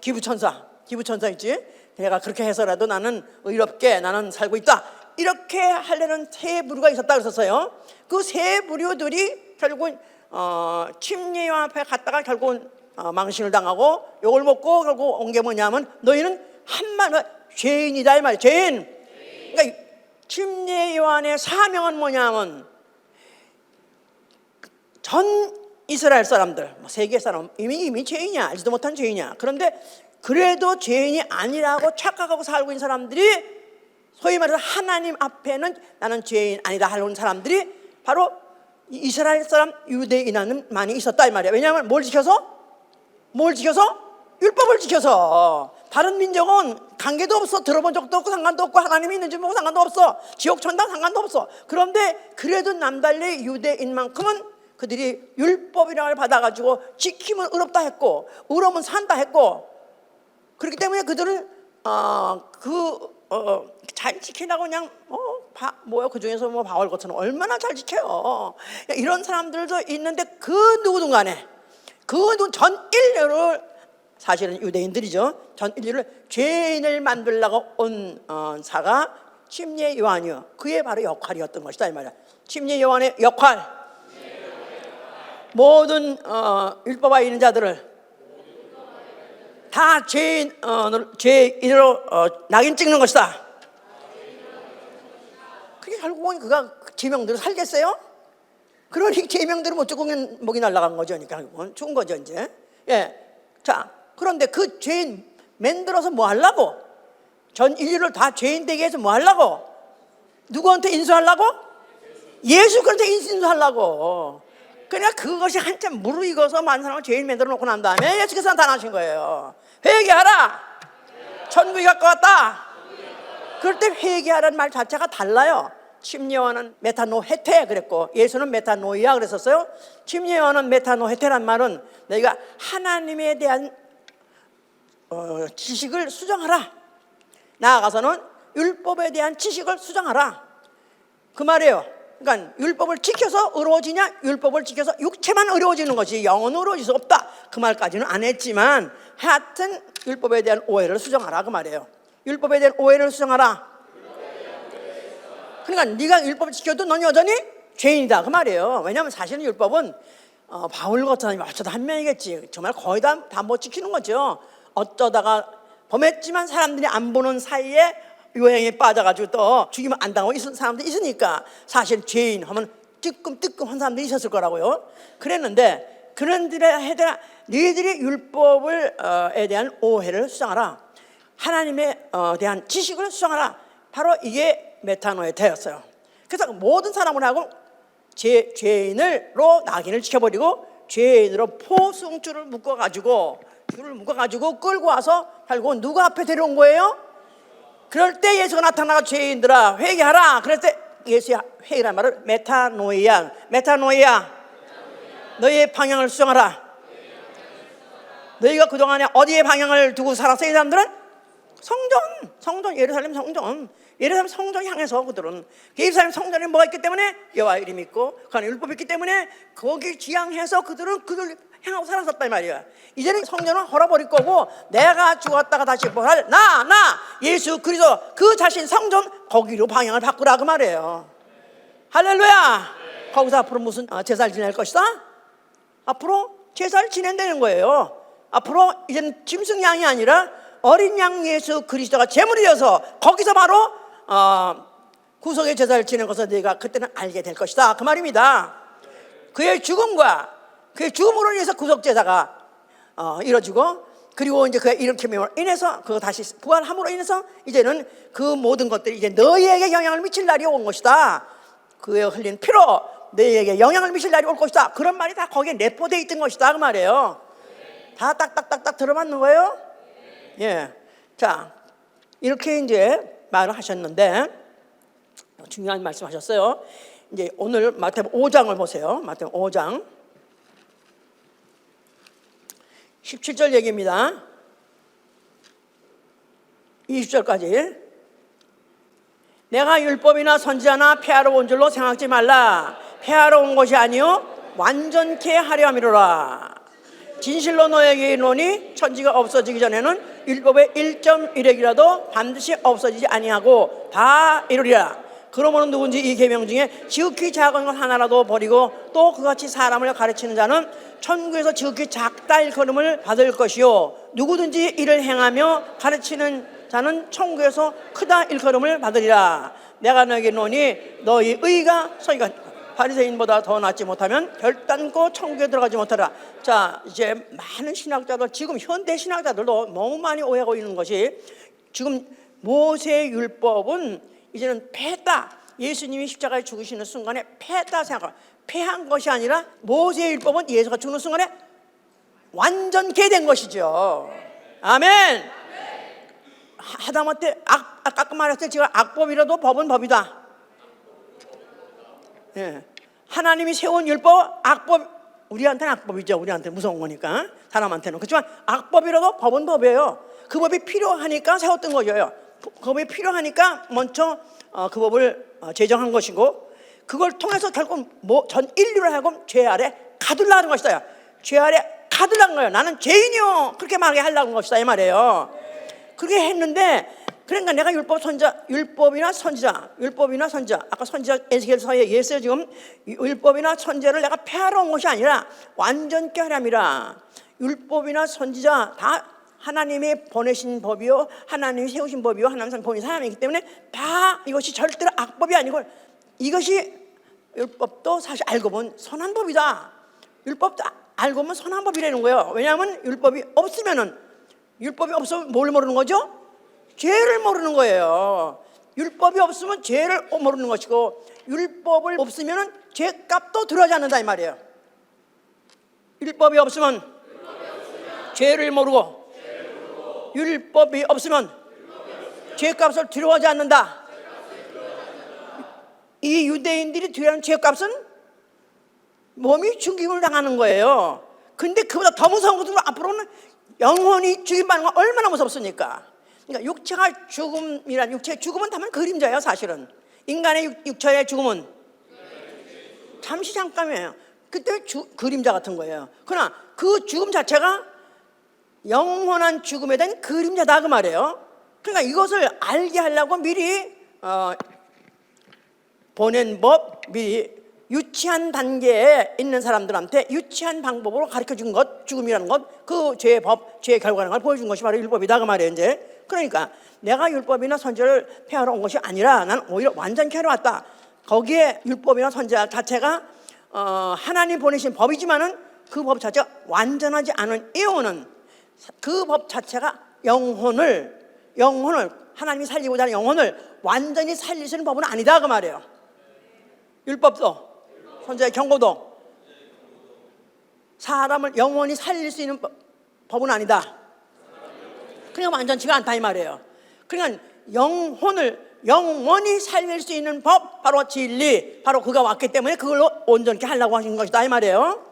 기부천사 있지. 내가 그렇게 해서라도 나는 의롭게 나는 살고 있다. 이렇게 하려는 세 부류가 있었다 그랬었어요. 그 세 부류들이 결국은 침례요한 앞에 갔다가 결국은 망신을 당하고 욕을 먹고 결국 온 게 뭐냐면 너희는 한마디로 죄인이다 이 말이에요. 죄인. 그러니까 침례요한의 사명은 뭐냐면 전 이스라엘 사람들, 세계 사람 이미 죄인이야. 알지도 못한 죄인이야. 그런데 그래도 죄인이 아니라고 착각하고 살고 있는 사람들이 소위 말해서 하나님 앞에는 나는 죄인 아니다 하는 사람들이 바로 이스라엘 사람 유대인은 많이 있었다 이 말이야. 왜냐하면 뭘 지켜서? 율법을 지켜서. 다른 민족은 관계도 없어. 들어본 적도 없고 상관도 없고 하나님이 있는지 모르고 상관도 없어. 지옥 천당 상관도 없어. 그런데 그래도 남달리 유대인만큼은 그들이 율법이라는 걸 받아가지고 지키면 의롭다 했고 의로우면 산다 했고 그렇기 때문에 그들은 잘 지키려고 그냥 그 중에서 뭐 바울같은 얼마나 잘 지켜요. 이런 사람들도 있는데 그 누구든 간에 전 인류를 사실은 유대인들이죠. 전 인류를 죄인을 만들려고 온 사가 침례 요한이요. 그의 바로 역할이었던 것이다 이 말이야. 침례 요한의 역할. 모든 율법 아래 있는 자들을 다 죄인으로 낙인 찍는 것이다. 그게 결국은 그가 제명대로 살겠어요? 그러니 제명대로 못 죽고 목이 날아간 거죠. 그러니까 죽은 거죠 이제. 예. 자, 그런데 그 죄인 만들어서 뭐 하려고? 전 인류를 다 죄인 되게 해서 뭐 하려고? 누구한테 인수하려고? 예수 그한테 인수하려고. 그러니까 그것이 한참 무르익어서 많은 사람을 죄인 만들어 놓고 난 다음에 예수께서 나타나신 거예요. 회개하라. 천국이 가까웠다. 그럴 때 회개하라는 말 자체가 달라요. 침례요한은 메타노헤테 그랬고 예수는 메타노이아 그랬었어요. 침례요한은 메타노헤테란 말은 너희가 하나님에 대한 지식을 수정하라. 나아가서는 율법에 대한 지식을 수정하라. 그 말이에요. 그러니까 율법을 지켜서 의로워지냐? 율법을 지켜서 육체만 의로워지는 것이 영은 의로워질 수 없다. 그 말까지는 안 했지만 하여튼 율법에 대한 오해를 수정하라 그 말이에요. 율법에 대한 오해를 수정하라. 그러니까 네가 율법을 지켜도 넌 여전히 죄인이다 그 말이에요. 왜냐하면 사실은 율법은 바울 같은 사람이 어쩌다 한 명이겠지. 정말 거의 다 못 지키는 거죠. 어쩌다가 범했지만 사람들이 안 보는 사이에 요행에 빠져가지고 또 죽이면 안 당하고 있는 사람들이 있으니까 사실 죄인 하면 뜨끔한 사람들이 있었을 거라고요. 그랬는데 그런들에 해당 너희들이 율법에 대한 오해를 수정하라. 하나님에 대한 지식을 수정하라. 바로 이게 메타노에테였어요. 그래서 모든 사람을 하고 죄인으로 낙인을 지켜버리고 죄인으로 포승줄을 묶어가지고 끌고 와서 결국은 누구 앞에 데려온 거예요? 그럴 때 예수가 나타나가 죄인들아 회개하라. 그럴 때 예수의 회개란 말을 메타노이아 너희의 방향을 수정하라. 너희가 그동안에 어디에 방향을 두고 살았어? 이 사람들은 성전 예루살렘 성전 향해서 그들은 예루살렘 성전에 뭐가 있기 때문에 여호와 이름이 있고 그 안에 율법이 있기 때문에 거기 지향해서 그들은 그들 향하고 살았었단 말이야. 이제는 성전은 헐어버릴 거고 내가 죽었다가 다시 부활할 나 예수 그리스도 그 자신 성전 거기로 방향을 바꾸라 그 말이에요. 할렐루야. 거기서 앞으로 무슨 제사를 지낼 것이다? 앞으로 제사를 지낸다는 거예요. 앞으로 이제는 짐승 양이 아니라 어린 양 예수 그리스도가 제물이 되어서 거기서 바로 구속의 제사를 지낸 것을 네가 그때는 알게 될 것이다 그 말입니다. 그의 죽음으로 인해서 구속 제사가 이루어지고 그리고 이제 그의 일으킴으로 인해서 그거 다시 부활함으로 인해서 이제는 그 모든 것들이 이제 너희에게 영향을 미칠 날이 온 것이다. 그의 흘린 피로 너희에게 영향을 미칠 날이 올 것이다. 그런 말이 다 거기에 내포되어 있던 것이다 그 말이에요. 다 딱딱딱딱 들어맞는 거예요. 예. 자, 이렇게 이제 말을 하셨는데 중요한 말씀 하셨어요. 이제 오늘 마태복음 5장을 보세요. 마태복음 5장 17절 얘기입니다. 20절까지. 내가 율법이나 선지자나 폐하러 온 줄로 생각지 말라. 폐하러 온 것이 아니요 완전케 하려 함이로라. 진실로 너에게 이르노니 천지가 없어지기 전에는 율법의 1.1획이라도 반드시 없어지지 아니하고 다 이루리라. 그러므로 누군지 이 계명 중에 지극히 작은 것 하나라도 버리고 또 그같이 사람을 가르치는 자는 천국에서 지극히 작다 일컬음을 받을 것이요 누구든지 이를 행하며 가르치는 자는 천국에서 크다 일컬음을 받으리라. 내가 너에게 이르노니 너희 의가 서기가 바리새인보다 더 낫지 못하면 결단코 천국에 들어가지 못하라. 자, 이제 많은 신학자들, 지금 현대 신학자들도 너무 많이 오해하고 있는 것이, 지금 모세 율법은 이제는 폐했다. 예수님이 십자가에 죽으시는 순간에 폐했다 생각하고, 폐한 것이 아니라 모세 율법은 예수가 죽는 순간에 완전케 된 것이죠. 아멘. 하다못해 아까 말했을 때 제가 악법이라도 법은 법이다. 예. 하나님이 세운 율법, 악법, 우리한테는 악법이죠. 우리한테는 무서운 거니까. 사람한테는. 그렇지만 악법이라도 법은 법이에요. 그 법이 필요하니까 세웠던 거죠. 그 법이 필요하니까 먼저 그 법을 제정한 것이고, 그걸 통해서 결국 전 인류를 하여금 죄 아래 가둘라는 것이다. 죄 아래 가둘라는 거예요. 나는 죄인이요. 그렇게 말하게 하려는 것이다 이 말이에요. 그렇게 했는데, 그러니까 내가 율법이나 선지자, 아까 선지자 에스겔서에 얘기했어요. 지금 율법이나 선지자를 내가 폐하러 온 것이 아니라 완전케 하람이라. 율법이나 선지자 다 하나님이 보내신 법이요, 하나님이 세우신 법이요, 하나님이 보낸 사람이기 때문에 다 이것이 절대로 악법이 아니고, 이것이 율법도 사실 알고 보면 선한 법이다. 율법도 알고 보면 선한 법이라는 거예요. 왜냐하면 율법이 없으면 뭘 모르는 거죠? 죄를 모르는 거예요. 율법이 없으면 죄를 모르는 것이고, 율법을 없으면 죄값도 들어가지 않는다 이 말이에요. 율법이 없으면 죄를 모르고, 율법이 없으면 죄값을 들어가지 않는다. 이 유대인들이 들여는 죄값은 몸이 죽임을 당하는 거예요. 근데 그보다 더 무서운 것은 앞으로는 영혼이 죽임받는 건 얼마나 무섭습니까? 그러니까 육체가 죽음이란, 육체의 죽음은 다만 그림자예요. 사실은 인간의 육체의 죽음은 잠시 잠깐이에요. 그때 그림자 같은 거예요. 그러나 그 죽음 자체가 영원한 죽음에 대한 그림자다 그 말이에요. 그러니까 이것을 알게 하려고 미리 보낸 법, 미리 유치한 단계에 있는 사람들한테 유치한 방법으로 가르쳐 준 것, 죽음이라는 것, 그 죄의 법, 죄의 결과라는 걸 보여준 것이 바로 율법이다 그 말이에요. 이제 그러니까 내가 율법이나 선지자를 폐하러 온 것이 아니라 난 오히려 완전케 하러 왔다. 거기에 율법이나 선지자 자체가 하나님 보내신 법이지만은 그 법 자체가 완전하지 않은 이유는 그 법 자체가 영혼을 하나님이 살리고자 하는 영혼을 완전히 살릴 수 있는 법은 아니다 그 말이에요. 율법도 선지자의 경고도 사람을 영원히 살릴 수 있는 법은 아니다. 그러니까 완전치가 않다 이 말이에요. 그러니까 영혼을 영원히 살릴 수 있는 법, 바로 진리, 바로 그가 왔기 때문에 그걸로 온전케 하려고 하신 것이다 이 말이에요.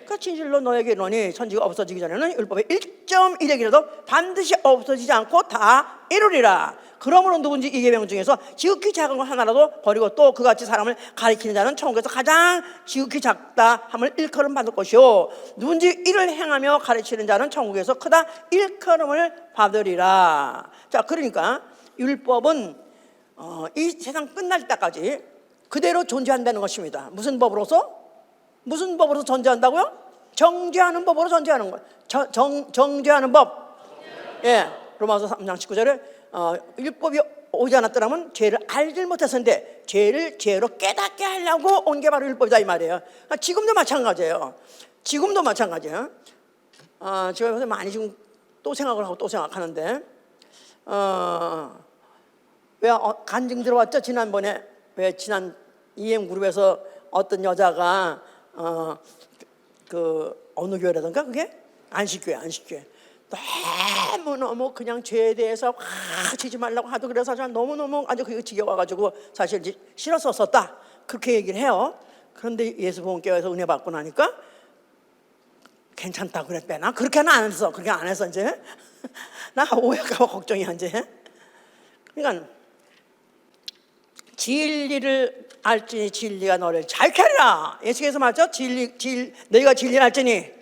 그 진실로 너에게 이르노니 천지가 없어지기 전에는 율법의 1.1획이라도 반드시 없어지지 않고 다 이루리라. 그러므로 누군지 이 계명 중에서 지극히 작은 것 하나라도 버리고 또 그같이 사람을 가리키는 자는 천국에서 가장 지극히 작다 함을 일컬음 받을 것이요 누군지 이를 행하며 가르치는 자는 천국에서 크다 일컬음을 받으리라. 자, 그러니까 율법은 이 세상 끝날 때까지 그대로 존재한다는 것입니다. 무슨 법으로서 존재한다고요? 정죄하는 법으로 존재하는 거예요. 정죄하는 법. 예, 로마서 3장 19절에 율법이 오지 않았더라면 죄를 알질 못했었는데 죄를 죄로 깨닫게 하려고 온 게 바로 율법이다 이 말이에요. 지금도 마찬가지예요. 제가 요새 많이 지금 또 생각을 하고 또 생각하는데 왜 간증 들어왔죠? 지난번에 왜 지난 EM그룹에서 어떤 여자가 그 어느 교회라던가 그게 안식교회 너무너무 그냥 죄에 대해서 지지 말라고 하도 그래서 너무너무 아주 그게 지겨워가지고 사실 싫었었다. 그렇게 얘기를 해요. 그런데 예수보험교회에서 은혜 받고 나니까 괜찮다고 그랬대. 나 그렇게는 안 했어. 그렇게 안 했어 이제. 나 오해할까 봐 걱정이야 이제. 그러니까 진리를 알지니 진리가 너를 자유케 하리라. 예수께서 말했죠. 너희가 진리를 알지니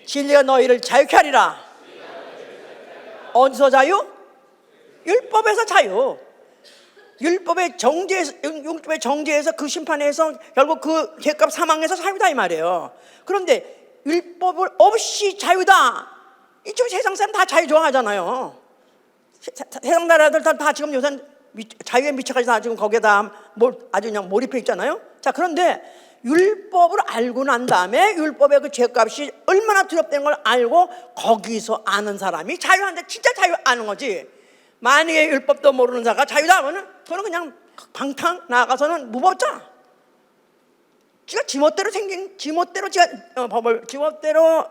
진리가 너희를 자유케 하리라. 어디서 자유? 율법에서 자유. 율법의 정죄에서 그 심판에서 결국 그 죄값 사망에서 자유다 이 말이에요. 그런데 율법을 없이 자유다. 이쪽 세상 사람 다 자유 좋아하잖아요. 세상 나라들 다 지금 요새 자유에 미쳐가지고 다 지금 거기에다 아주 그냥 몰입해 있잖아요. 자, 그런데 율법을 알고 난 다음에 율법의 그 죄값이 얼마나 두렵다는 걸 알고 거기서 아는 사람이 자유한데 진짜 자유 아는 거지. 만약에 율법도 모르는 자가 자유다 하면은 그거는 그냥 방탕 나가서는 무법자. 지가 지멋대로 생긴 지멋대로 법을 지멋대로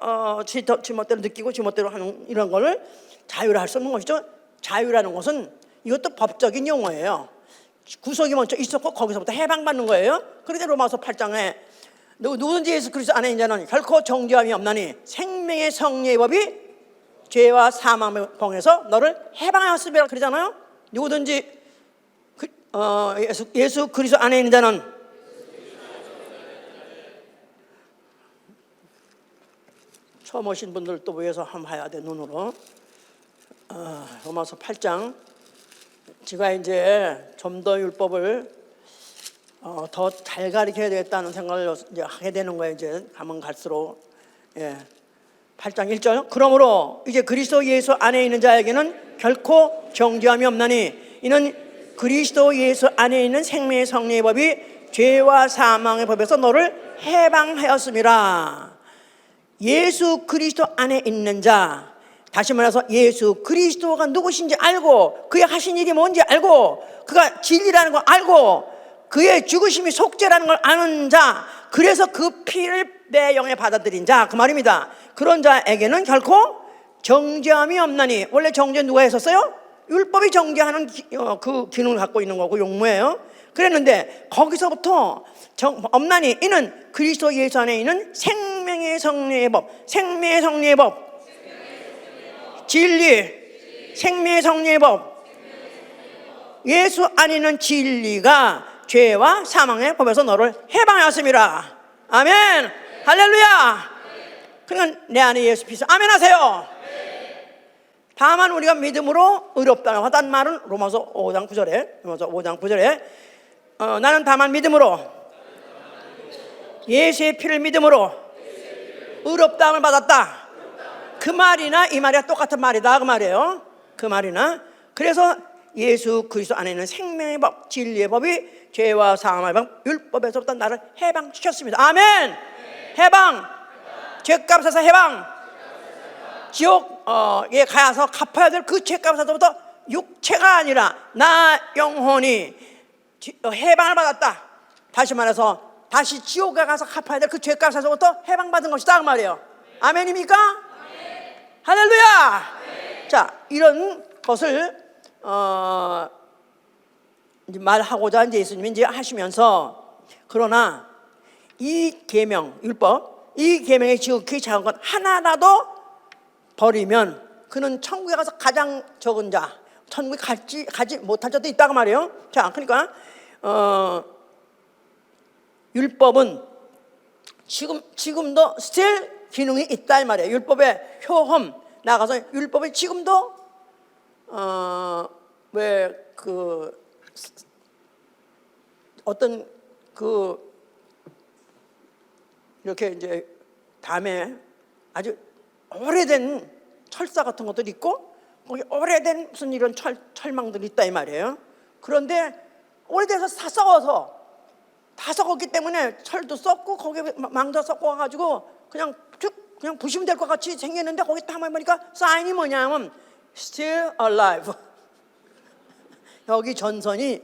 느끼고 지멋대로 하는 이런 거를 자유라 할 수 없는 것이죠. 자유라는 것은 이것도 법적인 용어예요. 구속이 먼저 있었고 거기서부터 해방받는 거예요. 그런데 로마서 8장에 누구든지 예수 그리스도 안에 있는 자는 결코 정죄함이 없나니 생명의 성리의 법이 죄와 사망의 봉에서 너를 해방하였으리라 그러잖아요. 누구든지 예수 그리스도 안에 있는 자는 처음 오신 분들도 위해서 한번 봐야 돼 눈으로. 로마서 8장. 제가 이제 좀 더 율법을 더 잘 가르쳐야 되겠다는 생각을 이제 하게 되는 거예요. 이제 가면 갈수록. 8장 1절. 그러므로 이제 그리스도 예수 안에 있는 자에게는 결코 정죄함이 없나니 이는 그리스도 예수 안에 있는 생명의 성리의 법이 죄와 사망의 법에서 너를 해방하였음이라. 예수 그리스도 안에 있는 자, 다시 말해서 예수 그리스도가 누구신지 알고 그의 하신 일이 뭔지 알고 그가 진리라는 걸 알고 그의 죽으심이 속죄라는 걸 아는 자, 그래서 그 피를 내 영에 받아들인 자, 그 말입니다. 그런 자에게는 결코 정죄함이 없나니. 원래 정죄 누가 했었어요? 율법이 정죄하는 그 기능을 갖고 있는 거고 용무예요. 그랬는데 거기서부터 없나니 이는 그리스도 예수 안에 있는 생명의 성리의 법, 생명의 성리의 법, 진리, 생명의 성리의 법, 예수 안에 있는 진리가 죄와 사망의 법에서 너를 해방하였습니다. 아멘. 할렐루야. 그러니까 내 안에 예수 피서 아멘 하세요. 다만 우리가 믿음으로 의롭다고 하단 말은 로마서 5장 9절에 나는 다만 믿음으로 예수의 피를 믿음으로 의롭다함을 받았다. 그 말이나 이 말이야 똑같은 말이다 그 말이에요. 그 말이나. 그래서 예수 그리스도 안에 있는 생명의 법, 진리의 법이 죄와 사망의 법, 율법에서부터 나를 해방시켰습니다. 아멘. 해방. 죄값에서 해방. 지옥에 가서 갚아야 될 그 죄값에서부터 육체가 아니라 나 영혼이 해방을 받았다. 다시 말해서 다시 지옥에 가서 갚아야 될 그 죄값에서부터 해방받은 것이다 그 말이에요. 아멘입니까? 아멘. 할렐루야. 아멘. 자, 이런 것을 이제 말하고자 이제 예수님이 이제 하시면서, 그러나 이 계명 율법, 이 계명의 지극히 작은 것 하나라도 버리면 그는 천국에 가서 가장 적은 자, 천국에 가지 못할 자도 있다고 말이에요. 자, 그러니까 율법은 지금도 still 기능이 있다 이 말이에요. 율법의 효험 나가서 율법이 지금도 왜 그 어떤 그 이렇게 이제 담에 아주 오래된 철사 같은 것들이 있고 거기 오래된 무슨 이런 철망들이 있다 이 말이에요. 그런데 오래돼서 다 썩었기 때문에 철도 썩고 거기 망도 썩어가지고 그냥 부시면 될 것 같이 생겼는데 거기 딱 보니까 사인이 뭐냐면 still alive. 여기 전선이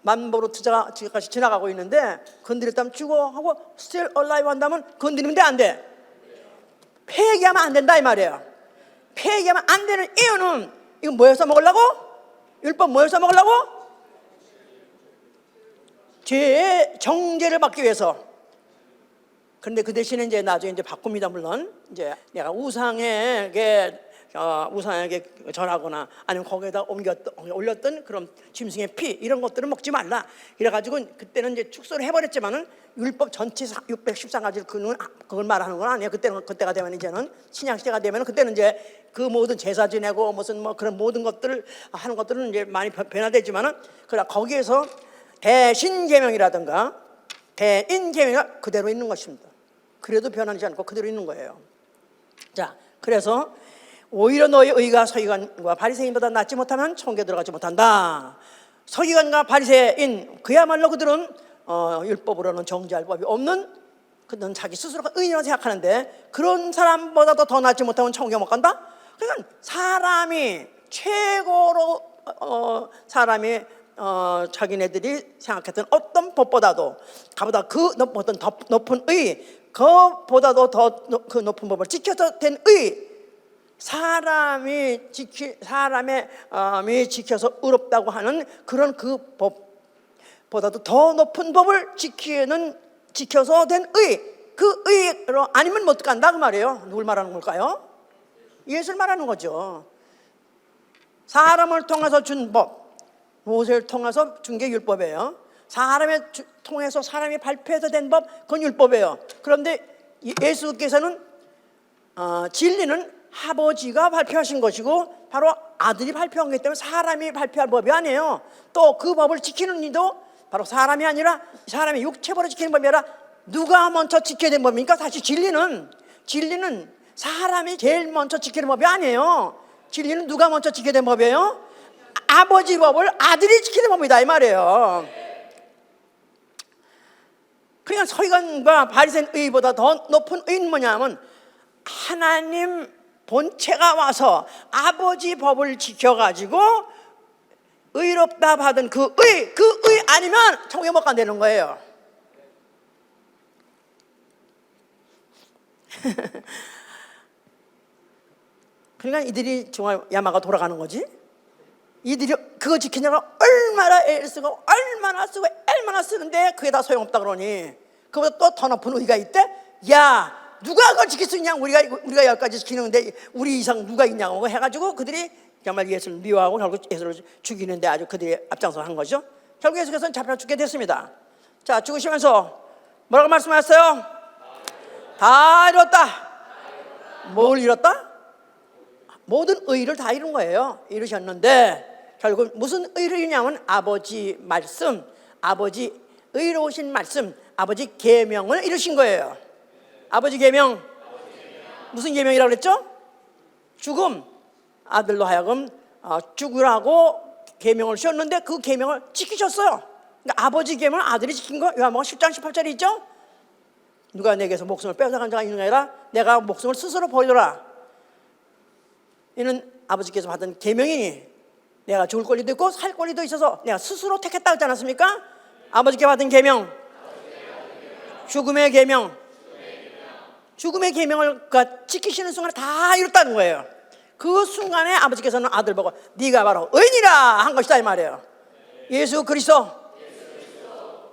만보로 지금까지 지나가고 있는데 건드렸다면 죽어 하고 still alive 한다면 건드리면 돼 안 돼? 폐기하면 안 된다 이 말이에요. 폐기하면 안 되는 이유는 이거 뭐에 써먹으려고? 율법 뭐에 써먹으려고? 죄의 정죄를 받기 위해서. 그런데 그 대신에 이제 나중에 이제 바꿉니다. 물론 이제 내가 우상에게 절하거나 아니면 거기에다 올렸던 그런 짐승의 피 이런 것들은 먹지 말라. 이래가지고 그때는 이제 축소를 해버렸지만은 율법 전체 614가지를 그걸 말하는 건 아니에요. 그때가 되면 이제는 신약 시대가 되면 그때는 이제 그 모든 제사 지내고 무슨 뭐 그런 모든 것들 하는 것들은 이제 많이 변화되지만은 그러나 거기에서 대신 계명이라든가 대인 계명이 그대로 있는 것입니다. 그래도 변하지 않고 그대로 있는 거예요. 자, 그래서 오히려 너의 의가 서기관과 바리새인보다 낫지 못하면 천국에 들어가지 못한다. 서기관과 바리새인 그야말로 그들은 율법으로는 정죄할 법이 없는, 그들은 자기 스스로가 의인이라고 생각하는데 그런 사람보다도 더 낫지 못하면 천국에 못 간다. 그러니까 사람이 최고로 자기네들이 생각했던 어떤 법보다도 가보다 그 어떤 더 높은 의, 그보다도 더 그 높은 법을 지켜서 된 의, 사람이 지켜서 의롭다고 하는 그런 그 법보다도 더 높은 법을 지켜서 된 의, 그 의로 아니면 못 간다 그 말이에요. 누굴 말하는 걸까요? 예수를 말하는 거죠. 사람을 통해서 준 법, 모세를 통해서 준 게 율법이에요. 통해서 사람이 발표해서 된 법, 그건 율법이에요. 그런데 예수께서는 진리는 아버지가 발표하신 것이고 바로 아들이 발표한 거기 때문에 사람이 발표할 법이 아니에요. 또 그 법을 지키는 이도 바로 사람이 아니라 사람의 육체벌을 지키는 법이 아니라 누가 먼저 지켜야 되는 법입니까? 사실 진리는 사람이 제일 먼저 지키는 법이 아니에요. 진리는 누가 먼저 지켜야 되는 법이에요? 아버지 법을 아들이 지키는 법이다 이 말이에요. 그러니까 서기관과 바리새인 의보다 더 높은 의는 뭐냐면 하나님 본체가 와서 아버지 법을 지켜가지고 의롭다 받은 그 의 아니면 천국에 못 간다는 거예요. 그러니까 이들이 정말 야마가 돌아가는 거지. 이들이 그거 지키냐고 얼마나 애를 쓰고 얼마나 쓰는데 그게 다 소용없다 그러니 그보다 또 더 높은 의가 있대? 야, 누가 그걸 지킬 수 있냐? 우리가 여기까지 지키는데 우리 이상 누가 있냐고 해가지고 그들이 정말 예수를 미워하고 결국 예수를 죽이는데 아주 그들이 앞장서 한 거죠. 결국 예수께서는 잡혀 죽게 됐습니다. 자, 죽으시면서 뭐라고 말씀하셨어요? 다 이뤘다. 뭘 이뤘다? 모든 의를 다 이룬 거예요. 이루셨는데 결국 무슨 의를 이루냐면 아버지 말씀, 아버지 의로우신 말씀, 아버지 계명을 이루신 거예요. 아버지 계명, 무슨 계명이라고 그랬죠? 죽음, 아들로 하여금 죽으라고 계명을 주셨는데 그 계명을 지키셨어요. 그러니까 아버지 계명을 아들이 지킨 거 요한복음 10장 18절에 있죠? 누가 내게서 목숨을 뺏어간 자가 있는 게 아니라 내가 목숨을 스스로 버리더라. 이는 아버지께서 받은 계명이니 내가 죽을 권리도 있고 살 권리도 있어서 내가 스스로 택했다 하지 않았습니까? 아버지께 받은 계명, 죽음의 계명, 죽음의 계명을 지키시는 순간에 다 이뤘다는 거예요. 그 순간에 아버지께서는 아들 보고 네가 바로 의인이라 한 것이다 이 말이에요. 예수 그리스도.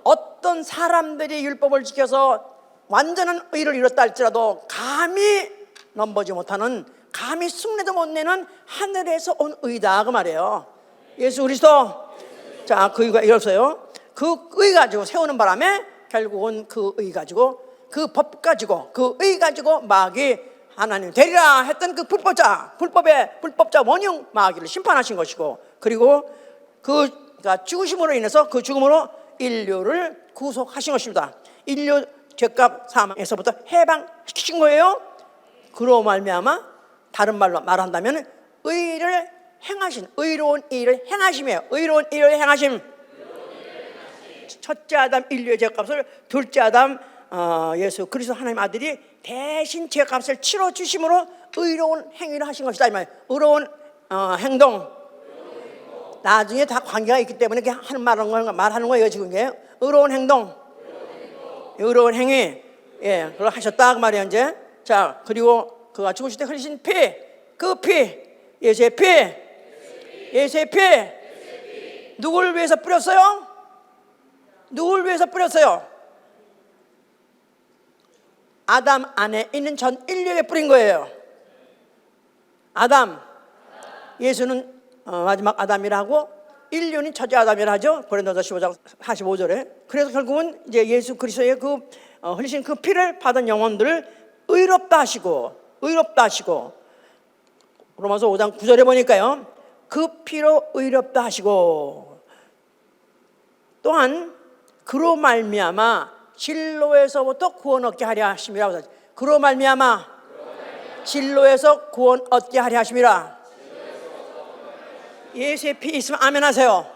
어떤 사람들이 율법을 지켜서 완전한 의를 이뤘다 할지라도 감히 넘보지 못하는, 감히 흉내도 못 내는 하늘에서 온 의다 그 말이에요. 예수 그리스도. 자, 그 의가 이뤘어요. 그 의 가지고 세우는 바람에 결국은 그 의 가지고, 그 법 가지고, 그 의 가지고 마귀 하나님 되리라 했던 그 불법자 원흉 마귀를 심판하신 것이고, 그리고 그가 죽으심으로 인해서 그 죽음으로 인류를 구속하신 것입니다. 인류 죄값 사망에서부터 해방시키신 거예요. 그로 말미암아 다른 말로 말한다면 의를 행하신, 의로운 일을 행하심이에요. 의로운 일을 행하심. 첫째 아담 인류의 죄값을, 둘째 아담 예수 그리스도 하나님 아들이 대신 죄값을 치러주심으로 의로운 행위를 하신 것이다 이 말이에요. 의로운 행동. 나중에 다 관계가 있기 때문에 말하는 거예요 지금. 이게 의로운 행동, 의로운 행위, 예, 그걸 하셨다 그 말이에요 이제. 자, 그리고 그가 죽으실 때 흘리신 피, 그 피, 예수의 피, 누구를 위해서 뿌렸어요? 누굴 위해서 뿌렸어요? 아담 안에 있는 전 인류에 뿌린 거예요. 아담, 예수는 마지막 아담이라고, 인류는 첫째 아담이라 하죠. 고린도서 15장 45절에. 그래서 결국은 이제 예수 그리스도의 그 흘리신 그 피를 받은 영혼들을 의롭다 하시고 로마서 5장 9절에 보니까요, 그 피로 의롭다 하시고, 또한 그로 말미암아 진로에서부터 구원 얻게 하려 하심이라고 하죠. 그로 말미암아 진로에서 구원 얻게 하려 하심이라. 예수의 피 있으면 아멘 하세요.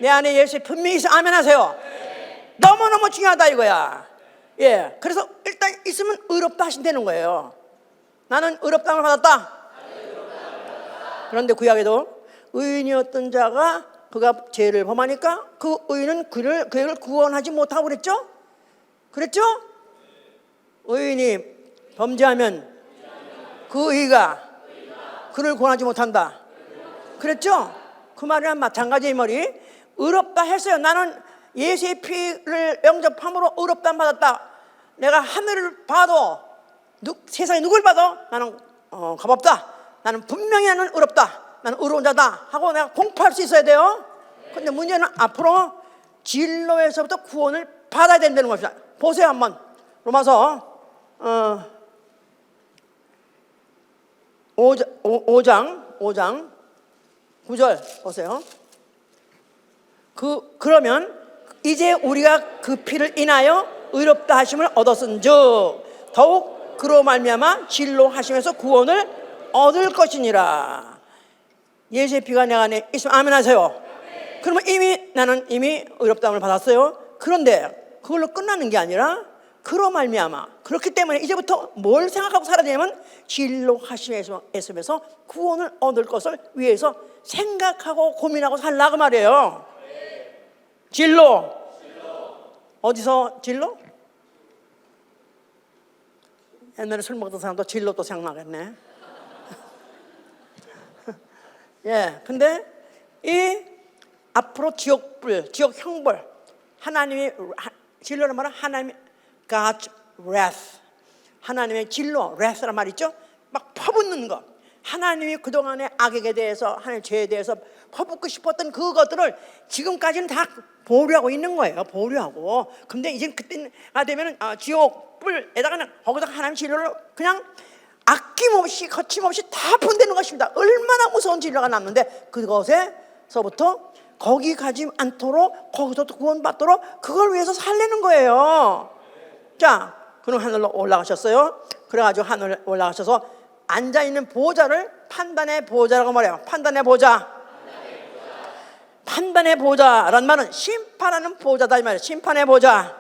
내 안에 예수의 분명히 있으면 아멘 하세요. 너무너무 중요하다 이거야. 예, 그래서 일단 있으면 의롭다 하신다는 거예요. 나는 의롭다함을 받았다. 그런데 구약에도 의인이었던 자가 그가 죄를 범하니까 그 의인은 그를 구원하지 못하고 그랬죠? 의인이 범죄하면 그 의가 그를 구원하지 못한다. 그랬죠? 그 말이랑 마찬가지의 말이 의롭다 했어요. 나는 예수의 피를 영접함으로 의롭다 받았다. 내가 하늘을 봐도 세상에 누굴 봐도 나는 값없다. 나는 분명히 나는 의롭다. 나는 의로운 자다 하고 내가 공포할 수 있어야 돼요. 그런데 문제는 앞으로 진로에서부터 구원을 받아야 된다는 것입니다. 보세요 한번 로마서 5장 9절 보세요. 그러면 이제 우리가 그 피를 인하여 의롭다 하심을 얻었은즉 더욱 그로 말미암아 진로 하심에서 구원을 얻을 것이니라. 예수의 피가 내 안에 있으면 아멘 하세요. 그러면 나는 이미 의롭다함을 받았어요. 그런데 그걸로 끝나는 게 아니라 그로 말미암아, 그렇기 때문에 이제부터 뭘 생각하고 살아야 되냐면 진로 하심에서 구원을 얻을 것을 위해서 생각하고 고민하고 살라 그 말이에요. 진로. 어디서 진로? 옛날에 술 먹던 사람도 진로 또 생각나겠네. 예, 근데 이 앞으로 지옥불, 지옥 형벌, 하나님이 진로란 말은 하나님의 God's wrath, 하나님의 진로, wrath란 말 있죠? 막 퍼붓는 것. 하나님이 그동안의 악에 대해서, 하나님의 죄에 대해서 퍼붓고 싶었던 그것들을 지금까지는 다 보류하고 있는 거예요. 보류하고. 근데 이제 그때가 되면 지옥 뿔에다가 거기다 하나님 진로를 그냥 아낌없이 거침없이 다 푼다는 것입니다. 얼마나 무서운 진로가 남는데 그것에서부터 거기 가지 않도록 거기서 구원받도록 그걸 위해서 살려는 거예요. 자, 그럼 하늘로 올라가셨어요. 그래가지고 하늘 올라가셔서 앉아있는 보좌를 판단의 보좌라고 말해요. 판단의 보좌. 판단의 보좌란 말은 심판하는 보좌다 이 말이에요. 심판의 보좌.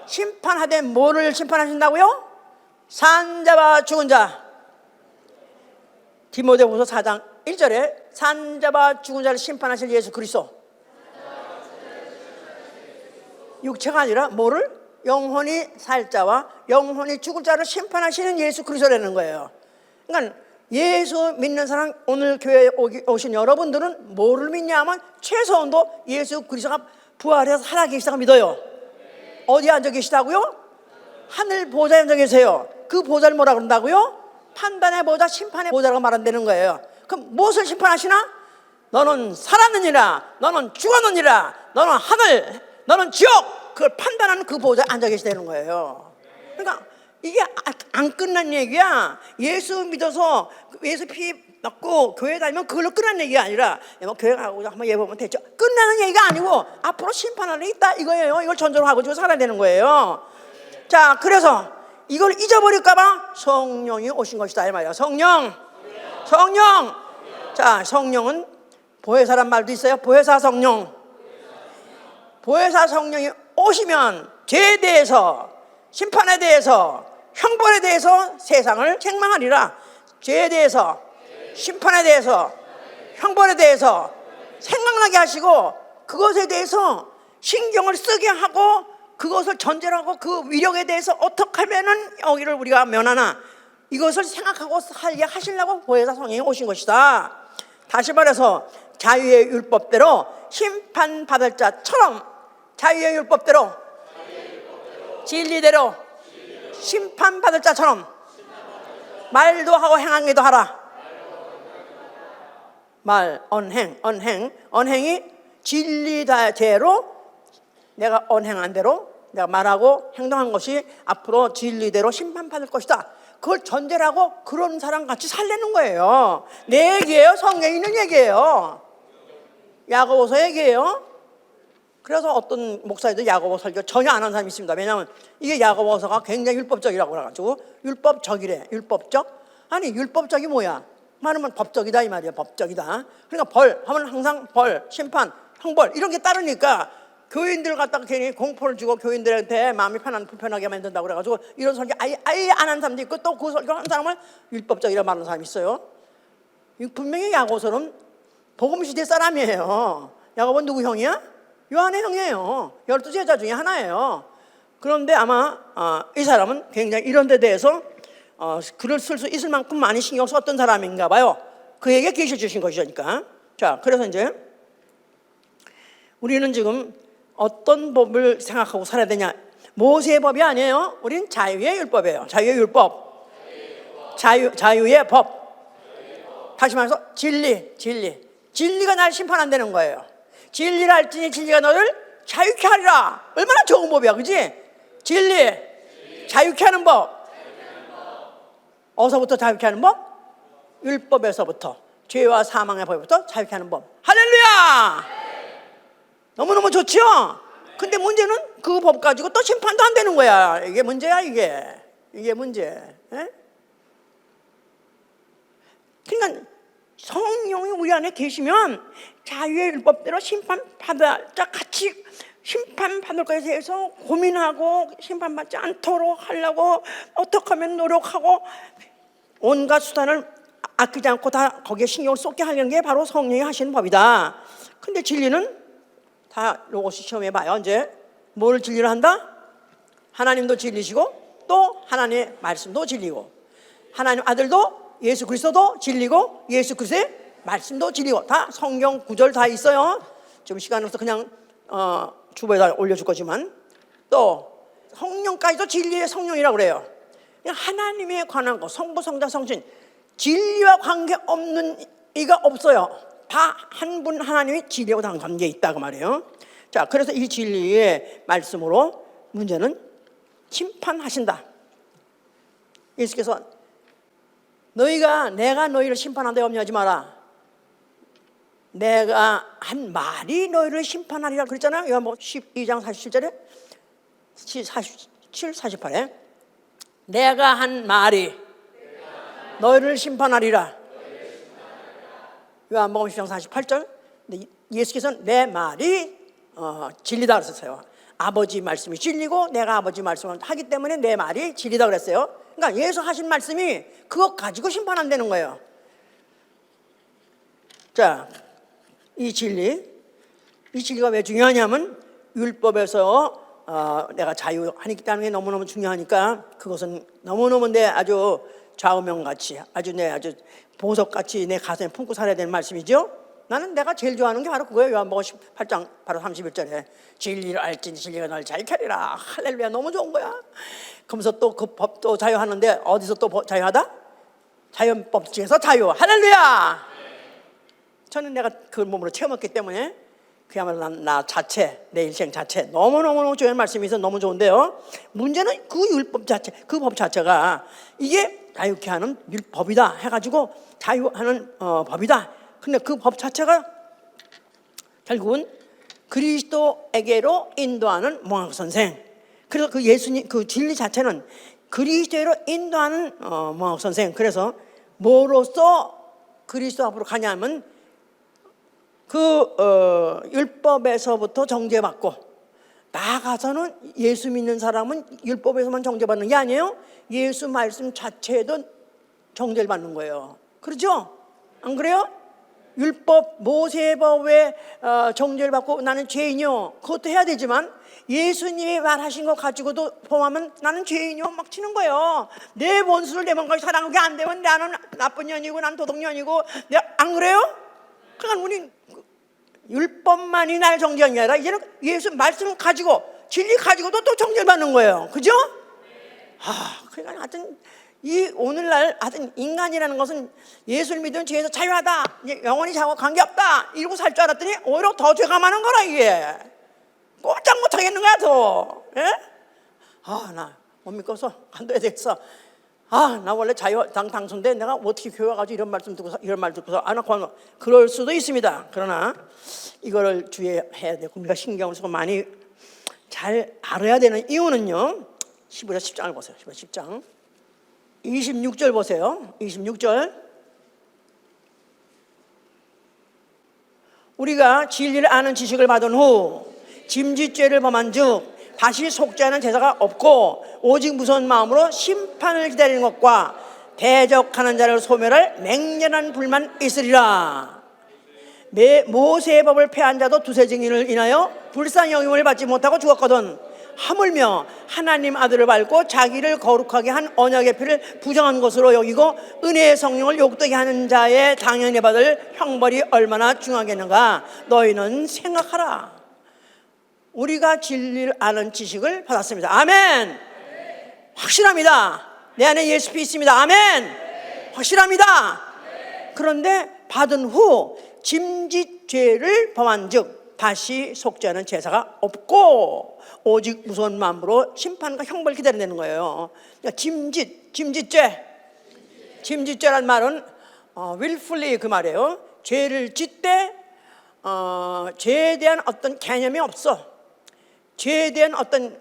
심판하되 뭐를 심판하신다고요? 산자와 죽은 자. 디모데후서 4장 1절에 산자와 죽은 자를 심판하실 예수 그리스도. 육체가 아니라 뭐를? 영혼이 살 자와 영혼이 죽을 자를 심판하시는 예수 그리스도라는 거예요. 그러니까 예수 믿는 사람, 오늘 교회에 오신 여러분들은 뭐를 믿냐면 최소한도 예수 그리스도가 부활해서 살아계시다고 믿어요. 어디 앉아 계시다고요? 하늘 보좌에 앉아 계세요. 그 보좌를 뭐라 그런다고요? 판단의 보좌, 심판의 보좌라고 말한다는 거예요. 그럼 무엇을 심판하시나? 너는 살았느니라, 너는 죽었느니라, 너는 하늘, 너는 지옥, 그걸 판단하는 그 보좌에 앉아 계시다는 거예요. 그러니까 이게 안 끝난 얘기야. 예수 믿어서 예수 피 맞고 교회 다니면 그걸로 끝난 얘기가 아니라 뭐 교회 가고 한번 예보면 됐죠. 끝나는 얘기가 아니고 앞으로 심판하는 게 있다 이거예요. 이걸 전제로 하고 지금 살아야 되는 거예요. 자, 그래서 이걸 잊어버릴까봐 성령이 오신 것이다 이 말이야. 성령. 자, 성령은 보혜사란 말도 있어요. 보혜사 성령. 보혜사 성령이 오시면 죄에 대해서, 심판에 대해서, 형벌에 대해서 세상을 책망하리라. 죄에 대해서, 심판에 대해서, 형벌에 대해서 생각나게 하시고 그것에 대해서 신경을 쓰게 하고 그것을 전제로 하고 그 위력에 대해서 어떻게 하면은 여기를 우리가 면하나 이것을 생각하고 살게 하시려고 보혜사 성령이 오신 것이다. 다시 말해서 자유의 율법대로 심판받을 자처럼 자유의 율법대로 진리대로 심판받을 자처럼 말도 하고 행하기도 하라. 말, 언행이 진리대로 내가 언행한 대로 내가 말하고 행동한 것이 앞으로 진리대로 심판받을 것이다. 그걸 전제로 하고 그런 사람 같이 살려는 거예요. 내 얘기예요. 성경에 있는 얘기예요. 야고보서 얘기예요. 그래서 어떤 목사님도 야고보 설교 전혀 안 한 사람이 있습니다. 왜냐하면 이게 야고보서가 굉장히 율법적이라고 그래가지고 율법적이래. 율법적? 아니 율법적이 뭐야? 말하면 법적이다 이 말이야. 법적이다. 그러니까 벌 하면 항상 벌, 심판, 형벌 이런 게 따르니까 교인들 갖다가 괜히 공포를 주고 교인들한테 마음이 불편하게 만든다고 그래가지고 이런 설교 아예 안 한 사람도 있고 또 그 설교 한 사람을 율법적이라고 말하는 사람이 있어요. 분명히 야고보서는 복음 시대 사람이에요. 야고보는 누구 형이야? 요한의 형이에요. 12제자 중에 하나예요. 그런데 아마 이 사람은 굉장히 이런 데 대해서 글을 쓸 수 있을 만큼 많이 신경 썼던 사람인가 봐요. 그에게 계시 주신 것이니까. 자, 그래서 이제 우리는 지금 어떤 법을 생각하고 살아야 되냐? 모세의 법이 아니에요. 우리는 자유의 율법이에요. 자유의 율법. 자유의 법. 다시 말해서 진리가 날 심판한다는 거예요. 진리를 알지니 진리가 너를 자유케 하리라. 얼마나 좋은 법이야, 그지? 진리. 자유케 하는 법. 어디서부터 자유케 하는 법? 율법에서부터. 죄와 사망의 법부터 자유케 하는 법. 할렐루야! 너무너무 좋죠? 근데 문제는 그 법 가지고 또 심판도 안 되는 거야. 이게 문제야, 이게 문제. 에? 그러니까 성령이 우리 안에 계시면 자유의 율법대로 같이 심판받을 것에 대해서 고민하고 심판받지 않도록 하려고 어떻게 하면 노력하고 온갖 수단을 아끼지 않고 다 거기에 신경을 쏟게 하려는 게 바로 성령이 하시는 법이다. 근데 진리는 다 로고스 시험해봐요. 이제 뭘 진리를 한다? 하나님도 진리시고 또 하나님의 말씀도 진리고 하나님 아들도 예수 그리스도도 진리고 예수 그리스도의 말씀도 진리고 다 성경 구절 다 있어요. 지금 시간 없어서 그냥 주보에다 올려줄 거지만 또 성령까지도 진리의 성령이라고 그래요. 하나님에 관한 거 성부 성자 성신 진리와 관계없는 이가 없어요. 다 한 분 하나님이 진리하고 다 관계에 있다고 말이에요. 자, 그래서 이 진리의 말씀으로 문제는 심판하신다. 예수께서 내가 너희를 심판한다 염려하지 마라. 내가 한 말이 너희를 심판하리라 그랬잖아요. 요한복음 12장 47절에 47, 48에 내가 한 말이 너희를 심판하리라. 요한복음 12장 48절. 예수께서는 내 말이 진리다 그랬어요. 아버지 말씀이 진리고 내가 아버지 말씀을 하기 때문에 내 말이 진리다 그랬어요. 그러니까 예수 하신 말씀이 그거 가지고 심판한다는 거예요. 자, 이 진리가 왜 중요하냐면 율법에서 내가 자유하기 때문에 너무너무 중요하니까 그것은 너무너무 내 아주 좌우명같이 아주 보석같이 내 가슴에 품고 살아야 되는 말씀이죠. 나는 내가 제일 좋아하는 게 바로 그거예요. 요한복음 18장 바로 31절에 진리를 알지니 진리가 너를 자유케 하리라. 할렐루야. 너무 좋은 거야. 그러면서 또 그 법도 자유하는데 어디서 또 자유하다? 자연법칙에서 자유. 할렐루야. 저는 내가 그 몸으로 체험했기 때문에 그야말로 나 자체, 내 일생 자체 너무너무 좋은 말씀이 있어서 너무 좋은데요. 문제는 그 율법 자체, 그 법 자체가 이게 자유케 하는 율법이다 해가지고 자유하는 법이다. 근데 그 법 자체가 결국은 그리스도에게로 인도하는 몽학선생. 그래서 그 예수님 그 진리 자체는 그리스도로 인도하는 몽학선생. 그래서 뭐로써 그리스도 앞으로 가냐면 그 율법에서부터 정죄받고 나아가서는 예수 믿는 사람은 율법에서만 정죄받는 게 아니에요. 예수 말씀 자체에도 정죄를 받는 거예요. 그렇죠? 안 그래요? 율법 모세법에 정죄를 받고 나는 죄인이요. 그것도 해야 되지만 예수님이 말하신 거 가지고도 포함하면 나는 죄인이요 막 치는 거예요. 내 원수를 내 몸까지 사랑하게 안 되면 나는 나쁜 년이고 난 도둑년이고 안 그래요? 그러니까 우리 율법만이 날 정죄한 게 아니라 이제는 예수 말씀을 가지고 진리 가지고도 또 정죄받는 거예요. 그죠? 그러니까 하여튼 이 오늘날 하여튼 인간이라는 것은 예수를 믿으면 죄에서 자유하다, 영원히 자고 관계없다 이러고 살 줄 알았더니 오히려 더 죄가 많은 거라. 이게 꼼짝 못하겠는 거야 더. 예? 나 못 믿고서 간둬야 되겠어. 나 원래 자유당 당선돼 내가 어떻게 교회 가지고 이런 말씀 듣고서 이런 말 듣고서 안 하고 그럴 수도 있습니다. 그러나 이거를 주의해야 돼. 우리가 신경을 쓰고 많이 잘 알아야 되는 이유는요. 15절 10장을 보세요. 15절 10장 26절 보세요. 26절. 우리가 진리를 아는 지식을 받은 후 짐짓죄를 범한즉 다시 속지 않은 제사가 없고 오직 무서운 마음으로 심판을 기다리는 것과 대적하는 자를 소멸할 맹렬한 불만 있으리라. 모세의 법을 폐한 자도 두세 증인을 인하여 불쌍히 여김을 받지 못하고 죽었거든. 하물며 하나님 아들을 밟고 자기를 거룩하게 한 언약의 피를 부정한 것으로 여기고 은혜의 성령을 욕되게 하는 자의 당연히 받을 형벌이 얼마나 중하겠는가. 너희는 생각하라. 우리가 진리를 아는 지식을 받았습니다. 아멘. 확실합니다. 내 안에 예수 피 있습니다. 아멘. 확실합니다. 그런데 받은 후 짐짓죄를 범한즉 다시 속지 않은 제사가 없고 오직 무서운 마음으로 심판과 형벌을 기다리는 거예요. 짐짓죄란 말은 willfully 그 말이에요. 죄를 짓되 죄에 대한 어떤 개념이 없어. 죄에 대한 어떤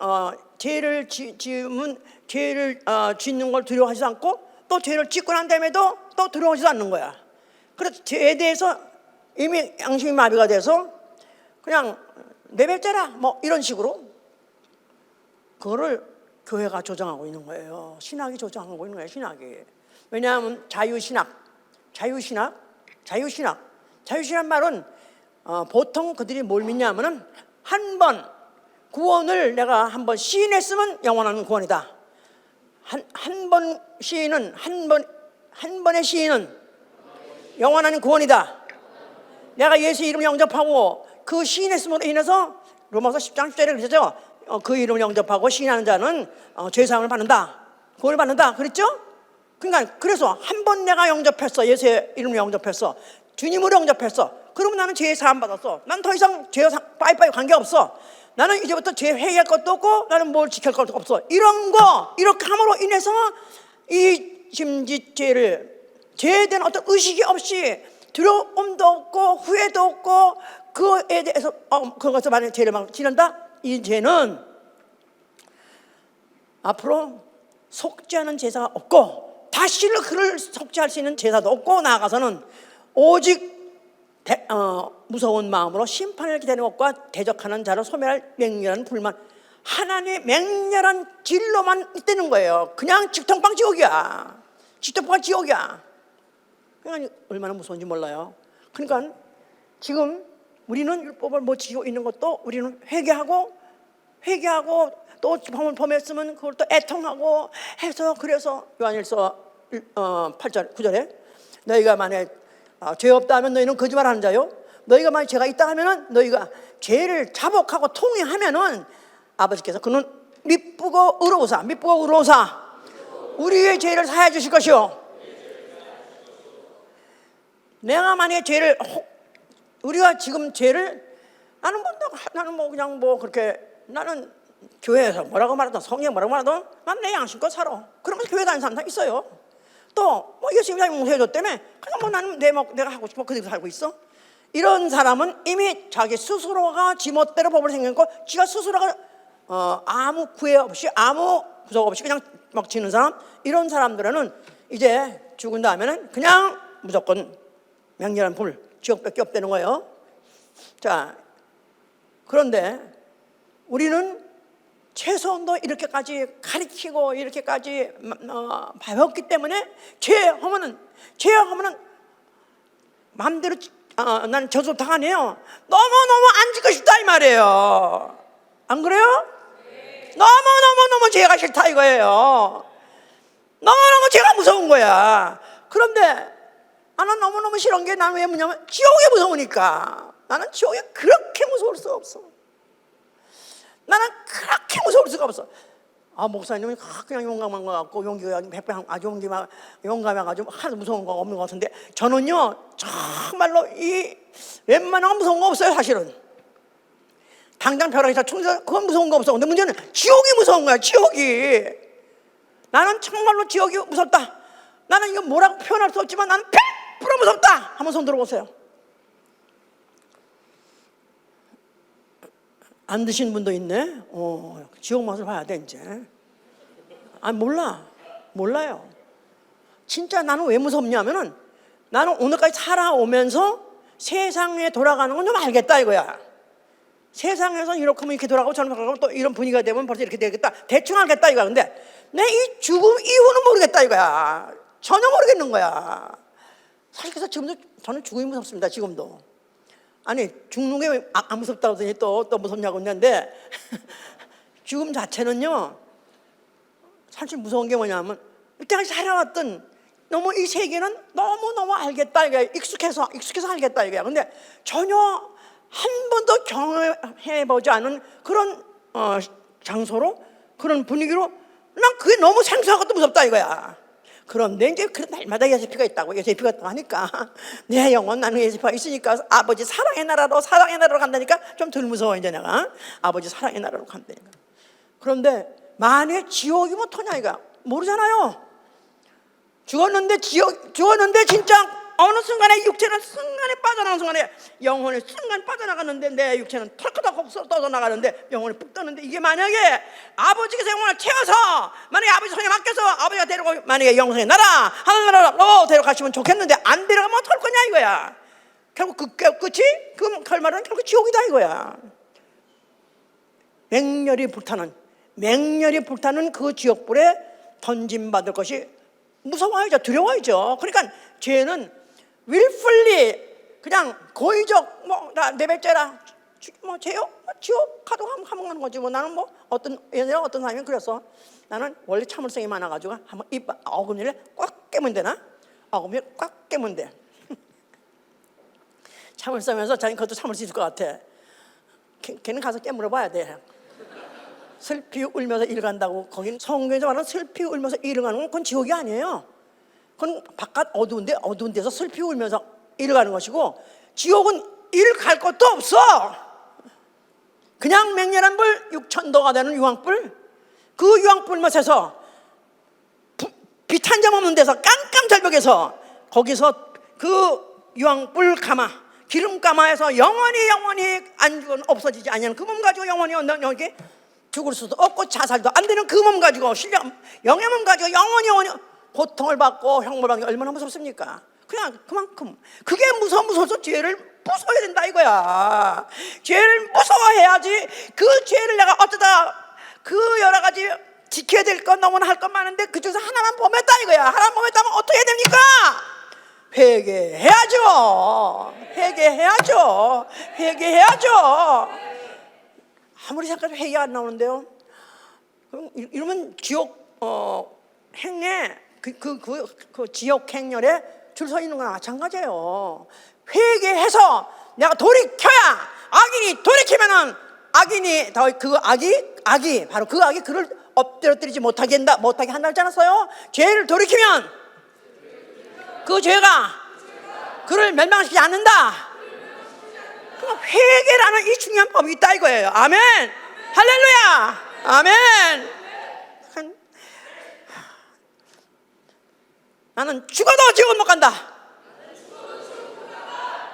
죄를 지으면 죄를 짓는 걸 두려워하지 않고 또 죄를 짓고 난 다음에도 또 두려워하지 않는 거야. 그래서 죄에 대해서 이미 양심이 마비가 돼서 그냥 내뱉자라 뭐 이런 식으로 그거를 교회가 조장하고 있는 거예요. 신학이 조장하고 있는 거예요. 신학이. 왜냐하면 자유신학 말은 보통 그들이 뭘 믿냐면은 한 번 구원을 내가 한 번 시인했으면 영원한 구원이다. 한 번의 시인은 영원한 구원이다. 내가 예수 이름 영접하고 그 시인했음으로 인해서 로마서 10장 10절에 그러죠. 그 이름을 영접하고 시인하는 자는 죄사함을 받는다. 구원을 받는다. 그랬죠? 그러니까 그래서 한 번 내가 영접했어. 예수의 이름을 영접했어. 주님으로 영접했어. 그러면 나는 죄 사함 받았어. 난 더 이상 죄와 빠이빠이 관계없어. 나는 이제부터 죄 회개할 것도 없고 나는 뭘 지킬 것도 없어. 이런 거 이렇게 함으로 인해서 이 짐짓죄를 죄에 대한 어떤 의식이 없이 두려움도 없고 후회도 없고 그에 대해서 그것을 만약 죄를 막 지른다? 이 죄는 앞으로 속지 않은 제사가 없고 다시는 그를 속죄할 수 있는 제사도 없고 나아가서는 오직 무서운 마음으로 심판을 기다리는 것과 대적하는 자를 소멸할 맹렬한 불만, 하나님의 맹렬한 진로만 있다는 거예요. 그냥 직통방 지옥이야. 직통방 지옥이야. 그러니까 얼마나 무서운지 몰라요. 그러니까 지금 우리는 율법을 못 지키고 있는 것도 우리는 회개하고 또 범했으면 그걸 또 애통하고 해서 그래서 요한일서 8절 9절에 너희가 만약 죄 없다 하면 너희는 거짓말하는 자요. 너희가 만약 죄가 있다 하면은 너희가 죄를 자복하고 통회하면은 아버지께서 그는 미쁘고 의로우사 우리의 죄를 사해 주실 것이요. 내가 만약에 죄를 우리가 지금 죄를 나는 그냥 그렇게 나는 교회에서 뭐라고 말하든 성경 뭐라고 말하든 난 내 양심껏 살아. 그러면 교회 다니는 사람 다 있어요. 또 예수님이 용서해줬다며 그냥 나는 내가 하고 싶어 그대로 살고 있어. 이런 사람은 이미 자기 스스로가 지멋대로 법을 생겼고 지가 스스로가 아무 구애 없이 아무 구속 없이 그냥 막 지는 사람, 이런 사람들은 이제 죽은 다음에는 그냥 무조건 맹렬한 불, 지옥밖에 없다는 거예요. 자, 그런데 우리는 최소한도 이렇게까지 가르치고 이렇게까지 배웠기 때문에 죄하면은 마음대로 나는 저주 당하네요. 너무너무 안 짓고 싶다 이 말이에요. 안 그래요? 너무 죄가 싫다 이거예요. 너무너무 죄가 무서운 거야. 그런데 나는 너무너무 싫은 게 난 왜 뭐냐면 지옥이 무서우니까. 나는 지옥이 그렇게 무서울 수가 없어. 나는 그렇게 무서울 수가 없어. 목사님은 그냥 용감한 것 같고 용기가 100배 아주 용감해가지고 하나도 무서운 거 없는 것 같은데, 저는요 정말로 이 웬만한 거 무서운 거 없어요. 사실은 당장 벼락에서 총에서 그건 무서운 거 없어. 근데 문제는 지옥이 무서운 거야. 지옥이. 나는 정말로 지옥이 무섭다. 나는 이거 뭐라고 표현할 수 없지만 나는 100% 무섭다. 한번 손 들어보세요. 안 드신 분도 있네. 지옥 맛을 봐야 돼 이제. 몰라요. 진짜 나는 왜 무섭냐면은, 나는 오늘까지 살아오면서 세상에 돌아가는 건 좀 알겠다 이거야. 세상에서 이렇게 하면 이렇게 돌아가고 저렇게 돌아가고 또 이런 분위기가 되면 벌써 이렇게 되겠다. 대충 알겠다 이거야. 근데 내 이 죽음 이후는 모르겠다 이거야. 전혀 모르겠는 거야. 사실 그래서 지금도 저는 죽음이 무섭습니다. 지금도. 아니 죽는 게 안 무섭다고 하더니 또 무섭냐고 했는데 죽음 자체는요 사실 무서운 게 뭐냐면, 이때까지 살아왔던 너무 이 세계는 너무너무 알겠다 이거야. 익숙해서 알겠다 이거야. 근데 전혀 한 번도 경험해보지 않은 그런 장소로, 그런 분위기로 난 그게 너무 생소하고 또 무섭다 이거야. 그런데 이제 그런 날마다 예수피가 있다고 하니까 내 영혼, 나는 예수피가 있으니까 아버지 사랑의 나라로 간다니까 좀 덜 무서워. 이제 내가 아버지 사랑의 나라로 간다니까. 그런데 만약에 지옥이면 어떠냐 이거 모르잖아요. 죽었는데 진짜 어느 순간에 육체는 순간에 빠져나가는 순간에 영혼이 순간 빠져나가는데, 내 육체는 털커덕 떠져나가는데 영혼이 푹 떠는데, 이게 만약에 아버지께서 영혼을 채워서 만약에 아버지 손에 맡겨서 아버지가 데리고 만약에 영생의 나라 하늘나라로 데려가시면 좋겠는데 안 데려가면 어떡할 거냐 이거야. 결국 끝이 그 결말은 결국 지옥이다 이거야. 맹렬히 불타는 그 지옥불에 던짐받을 것이 무서워야죠. 두려워야죠. 그러니까 죄는 willfully 그냥 고의적 나 내뱉자라 죄요? 지옥 가도 하는 거지. 나는 어떤 사람이 그래서, 나는 원래 참을성이 많아가지고 한번 입 어금니를 꽉 깨면 되나? 어금니를 꽉 깨면 돼. 참을성에서 자기 그것도 참을 수 있을 것 같아. 걔는 가서 깨물어 봐야 돼. 슬피 울면서 일간다고. 거긴 성경에서 말하는 슬피 울면서 일가는 건 그건 지옥이 아니에요. 그건 바깥 어두운 데서 슬피 울면서 일가는 것이고, 지옥은 일 갈 것도 없어. 그냥 맹렬한 불, 6,000도가 되는 유황불, 그 유황불못에서 빛 한 점 없는 데서 깜깜절벽에서 거기서 그 유황불 가마, 기름 가마에서 영원히 안 죽은 없어지지 아니하는 그 몸 가지고 영원히 여기 죽을 수도 없고 자살도 안 되는 그 몸 가지고 영의 몸 가지고 영원히 고통을 받고 형벌 받는 게 얼마나 무섭습니까? 그냥 그만큼 그게 무서워서 죄를 무서워해야 된다 이거야. 죄를 무서워해야지. 그 죄를 내가 어쩌다 그 여러 가지 지켜야 될 건 너무나 할 건 많은데 그 중에서 하나만 범했다 이거야. 하나만 범했다면 어떻게 해야 됩니까? 회개해야죠. 아무리 생각해도 회개 안 나오는데요. 그럼 이러면 지옥 행에 그 지옥 행렬에 줄 서 있는 거나 마찬가지예요. 회개해서 내가 돌이켜야, 악인이 돌이키면은 악인이 바로 그 악이 그를 엎드려뜨리지 못하게 한다 했지 않았어요? 죄를 돌이키면 그 죄가 그를 멸망시키지 않는다. 회개라는 이 중요한 법이 있다 이거예요. 아멘. 할렐루야. 아멘. 나는 죽어도 지옥은 못 간다.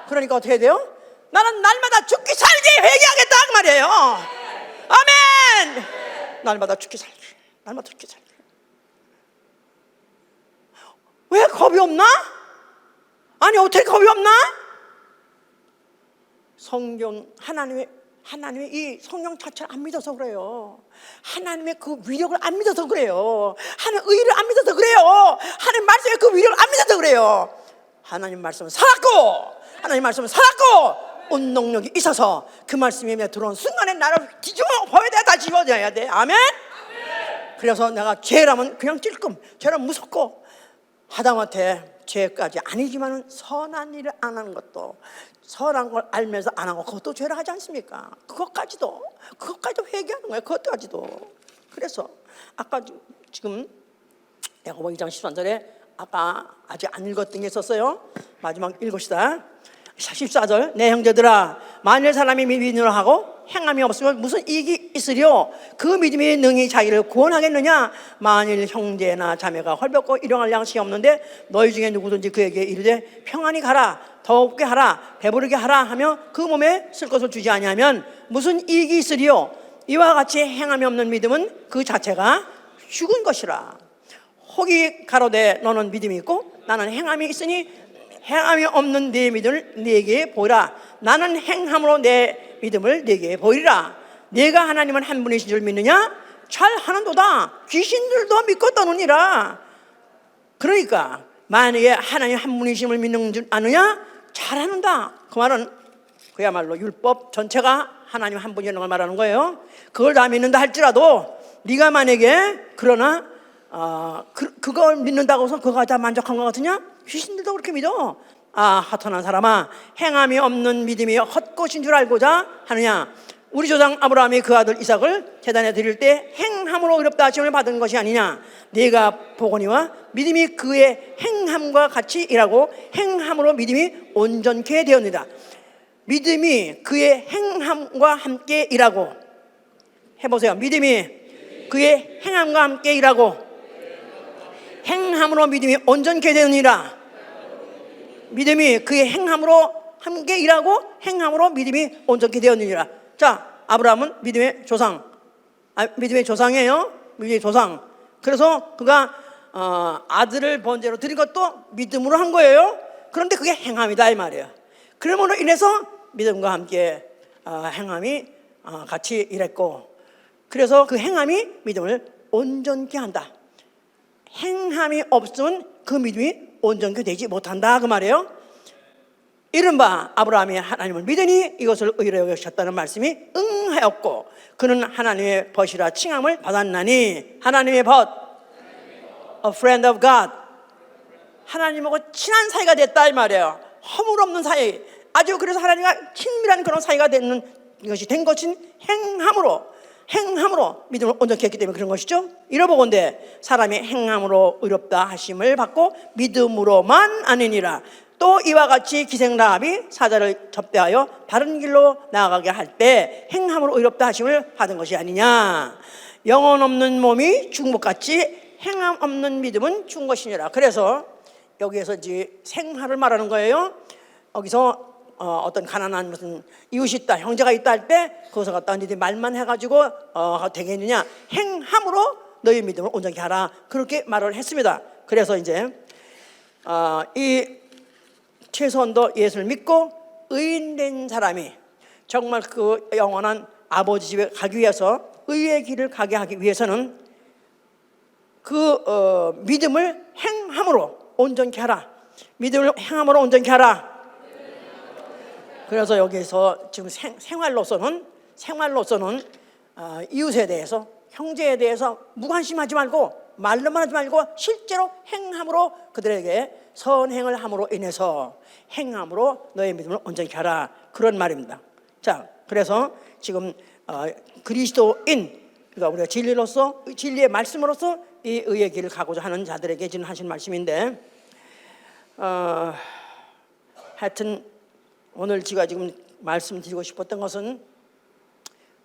그러니까 어떻게 해야 돼요? 나는 날마다 죽기 살기 회개하겠다 그 말이에요. 아멘. 날마다 죽기 살기. 왜 겁이 없나? 아니 어떻게 겁이 없나? 하나님의 이 성경 자체를 안 믿어서 그래요. 하나님의 그 위력을 안 믿어서 그래요. 하나님의 의를 안 믿어서 그래요. 하나님 말씀의 그 위력을 안 믿어서 그래요. 하나님 말씀은 살았고 운동력이 있어서 그 말씀이 들어온 순간에 나를 뒤집어 버려야 돼. 다 집어져야 돼. 아멘? 그래서 내가 죄라면 그냥 찔끔, 죄라면 무섭고 하다못해 죄까지 아니지만은 선한 일을 안 하는 것도, 선한 걸 알면서 안 하고 그것도 죄를 하지 않습니까? 그것까지도 회개하는 거예요. 그것까지도. 그래서 아까 지금 야고보 2장 13절에 아까 아직 안 읽었던 게 있었어요. 마지막 읽읍시다. 14절, 내 형제들아, 만일 사람이 믿음으로 하고 행함이 없으면 무슨 이익이 있으리요? 그 믿음이 능히 자기를 구원하겠느냐? 만일 형제나 자매가 헐벗고 일용할 양식이 없는데 너희 중에 누구든지 그에게 이르되 평안히 가라, 더욱게 하라, 배부르게 하라 하며 그 몸에 쓸 것을 주지 아니하면 무슨 이익이 있으리요? 이와 같이 행함이 없는 믿음은 그 자체가 죽은 것이라. 혹이 가로되 너는 믿음이 있고 나는 행함이 있으니 행함이 없는 네 믿음을 네게 보이라. 나는 행함으로 내 믿음을 네게 보이리라. 네가 하나님은 한 분이신 줄 믿느냐? 잘하는도다. 귀신들도 믿고 떠느니라. 그러니까 만약에 하나님 한 분이심을 믿는 줄 아느냐? 잘하는다. 그 말은 그야말로 율법 전체가 하나님 한 분이라는 걸 말하는 거예요. 그걸 다 믿는다 할지라도 네가 만약에 그러나 그걸 믿는다고 해서 그거 다 만족한 것 같으냐? 귀신들도 그렇게 믿어. 하찮은 사람아, 행함이 없는 믿음이 헛것인 줄 알고자 하느냐? 우리 조상 아브라함이 그 아들 이삭을 제단에 드릴 때 행함으로 의롭다 하심을 받은 것이 아니냐? 네가 보거니와 믿음이 그의 행함과 같이 일하고 행함으로 믿음이 온전케 되었느니라. 믿음이 그의 행함과 함께 일하고, 해보세요. 믿음이 그의 행함과 함께 일하고 행함으로 믿음이 온전케 되느니라. 믿음이 그의 행함으로 함께 일하고 행함으로 믿음이 온전케 되었느니라. 자, 아브라함은 믿음의 조상, 믿음의 조상이에요. 믿음의 조상. 그래서 그가 아들을 번제로 드린 것도 믿음으로 한 거예요. 그런데 그게 행함이다 이 말이에요. 그러므로 인해서 믿음과 함께 행함이 같이 일했고, 그래서 그 행함이 믿음을 온전케 한다. 행함이 없으면 그 믿음이 온전케 되지 못한다 그 말이에요. 이른바 아브라함이 하나님을 믿으니 이것을 의로 여기셨다는 말씀이 응하였고 그는 하나님의 벗이라 칭함을 받았나니. 하나님의 벗, a friend of God, 하나님하고 친한 사이가 됐다 이 말이에요. 허물 없는 사이, 아주 그래서 하나님과 친밀한 그런 사이가 되는 것이 된 것은 행함으로 믿음을 온전케 했기 때문에 그런 것이죠. 이러보건대 사람이 행함으로 의롭다 하심을 받고 믿음으로만 아니니라. 또 이와 같이 기생라합이 사자를 접대하여 바른 길로 나아가게 할 때 행함으로 의롭다 하심을 받은 것이 아니냐. 영혼 없는 몸이 죽은 것 같이 행함 없는 믿음은 죽은 것이니라. 그래서 여기에서 이제 생활을 말하는 거예요. 여기서 어떤 가난한 무슨 이웃이 있다, 형제가 있다 할 때 그것을 갖다 너희들이 말만 해가지고 되겠느냐? 행함으로 너희 믿음을 온전히 하라. 그렇게 말을 했습니다. 그래서 이제 이 최소한도 예수를 믿고 의인된 사람이 정말 그 영원한 아버지 집에 가기 위해서, 의의 길을 가게 하기 위해서는 그 믿음을 행함으로 온전히 하라. 믿음을 행함으로 온전히 하라. 그래서 여기서 지금 생활로서는 이웃에 대해서, 형제에 대해서 무관심하지 말고 말로만 하지 말고 실제로 행함으로 그들에게 선행을 함으로 인해서 행함으로 너의 믿음을 온전히 하라. 그런 말입니다. 자, 그래서 지금 그리스도인, 그러니까 우리가 진리로서, 진리의 말씀으로서 이 의의 길을 가고자 하는 자들에게 지금 하신 말씀인데, 하여튼 오늘 제가 지금 말씀드리고 싶었던 것은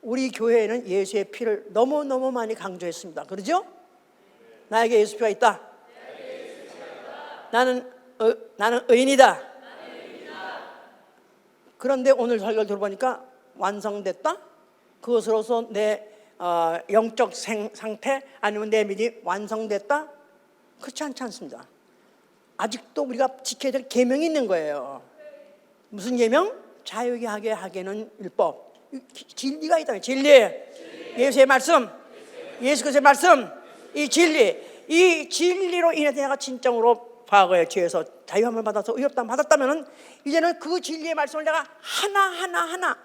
우리 교회에는 예수의 피를 너무너무 많이 강조했습니다. 그러죠? 나에게 예수 피가 있다. 나는 의인이다. 그런데 오늘 설교를 들어보니까 완성됐다? 그것으로서 내 영적 상태 아니면 내 믿음이 완성됐다? 그렇지 않습니다. 아직도 우리가 지켜야 될 계명이 있는 거예요. 무슨 계명? 자유하게 하게 하게는 율법. 진리가 있다. 진리. 예수의 말씀, 예수 그리스도의 말씀, 이 진리로 인해서 내가 진정으로 과거의 죄에서 자유함을 받아서 의롭다함을 받았다면 이제는 그 진리의 말씀을 내가 하나하나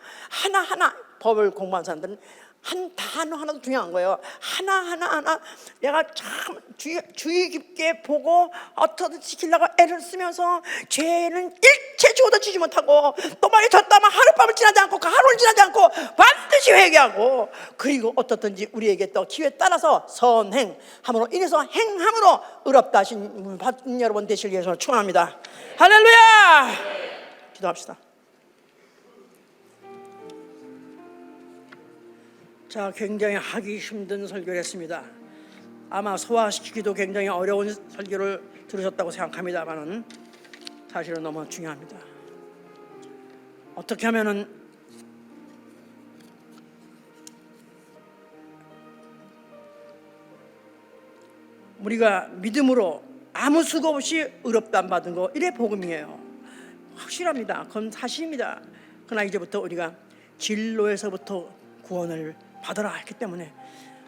법을 공부한 사람들은 한 단어 하나도 중요한 거예요. 하나 내가 참 주의 깊게 보고 어떻게 지키려고 애를 쓰면서 죄는 일체 죽어도 지지 못하고 또 만약에 졌다면 하룻밤을 지나지 않고 그 하루를 지나지 않고 반드시 회개하고, 그리고 어떻든지 우리에게 또 기회에 따라서 선행함으로 인해서 행함으로 의롭다 하신 여러분 되시길 위해서 축원합니다. 할렐루야. 기도합시다. 자, 굉장히 하기 힘든 설교를 했습니다. 아마 소화시키기도 굉장히 어려운 설교를 들으셨다고 생각합니다만은 사실은 너무 중요합니다. 어떻게 하면은 우리가 믿음으로 아무 수고 없이 의롭다함 받은 거, 이래 복음이에요. 확실합니다. 그건 사실입니다. 그러나 이제부터 우리가 진로에서부터 구원을 받으라 했기 때문에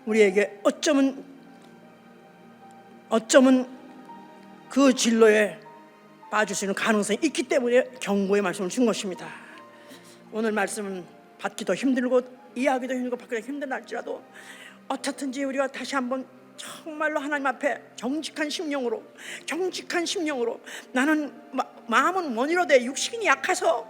우리에게 어쩌면 그 진로에 빠질 수 있는 가능성이 있기 때문에 경고의 말씀을 준 것입니다. 오늘 말씀은 받기도 힘들고 이해하기도 힘들고 받기도 힘든 날지라도 어떻든지 우리가 다시 한번 정말로 하나님 앞에 정직한 심령으로 나는 마음은 원이로되 육신이 약해서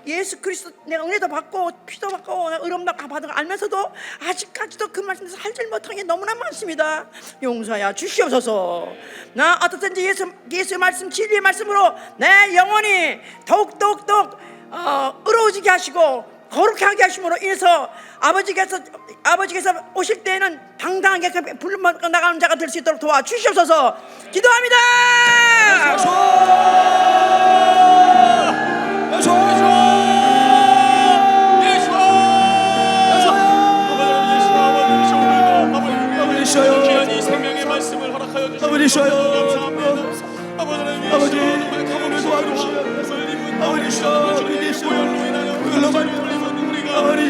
예수 그리스도 내가 은혜도 받고 피도 받고 의롭다 받은 거 알면서도 아직까지도 그 말씀에서 살지 못한 게 너무나 많습니다. 용서하여 주시옵소서. 나 어떻든지 예수의 말씀, 진리의 말씀으로 내 영혼이 더욱 의로워지게 하시고 거룩하게 하게 하심으로 인해서 아버지께서 오실 때에는 당당하게 불러 나가는 자가 될 수 있도록 도와주시옵소서. 기도합니다. 귀한 이 생명의 말씀을 허락하여 주시옵소서. 아버지 가뭄을 도와주시옵소서. 주님의 고열로 인하여 우리가 아버지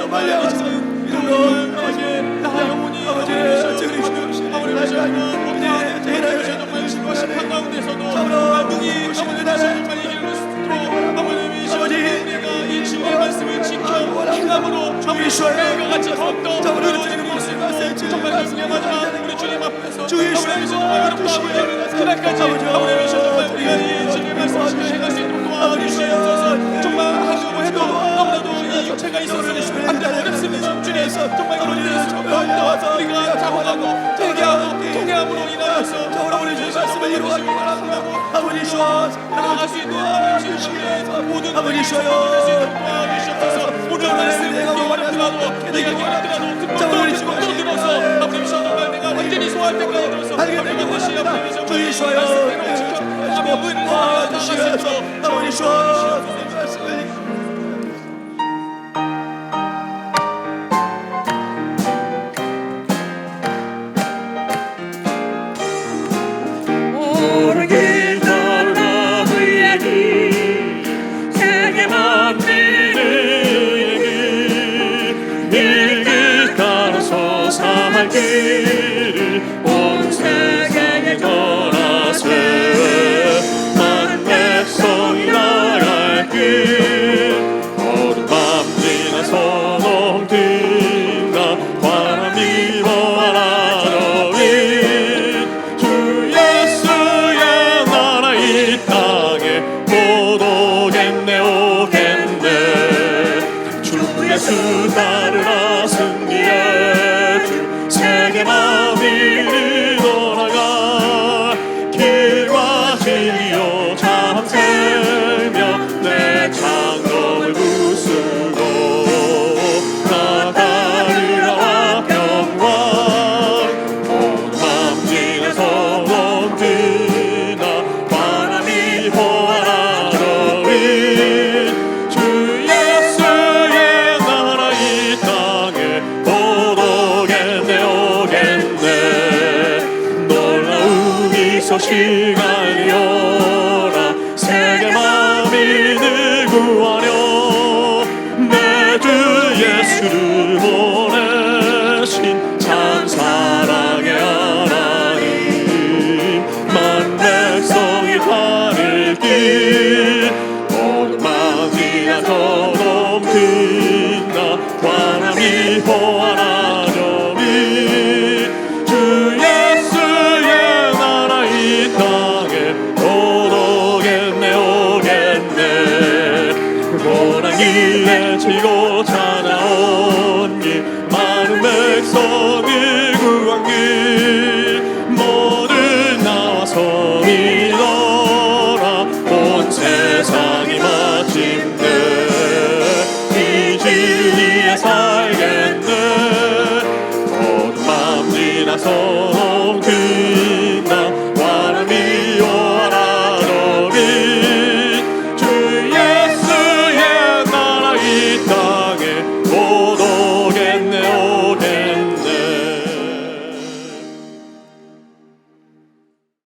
말려와서 이름으로 나 영혼이 아버지 정말 심판 가운데서도 능히 아버지 정말 이기는 수로 아버지이시여 우리가 이 진리의 말씀을 지켜 행함으로 아버지와 같이 더욱더 의로워지는 모습으로 정말 경례하자 우리 주님 앞에서 아버지이시여 정말 의롭다 그날까지 아버지이시여 정말 우리가 이 진리의 말씀을 지켜 행할 수 있도록 도와주시옵소서. 정말 하려고 해도 너무나도 이 육체가 있어서 안 되고 어렵습니다. 주님 정말 그런 더욱더 우리가 자고하고 통회함으로 인하여서 아버지의 말씀을 이루어지고 아버지이시여 나아갈 수 있는 아버지이시여 모든 아버지이시여 도와주시옵소서. 오늘 말씀 내가 원하더라도 내가 기도하더라도 듣고 또 들어서 아버지이시여 정말 내가 완전히 소화할 때까지 들어서 반드시 아버지이시여 주의시여 지켜가며 의를 나아갈 수 있도록 아버지이시여 온 세계에 걸어세 만 백성이 나라 길에 지고 찾아온 길 많은 백성을 구한 길 모두 나와서 믿어라 온 세상이 마침내 이 진리에 살겠네 어둠 밤 지나서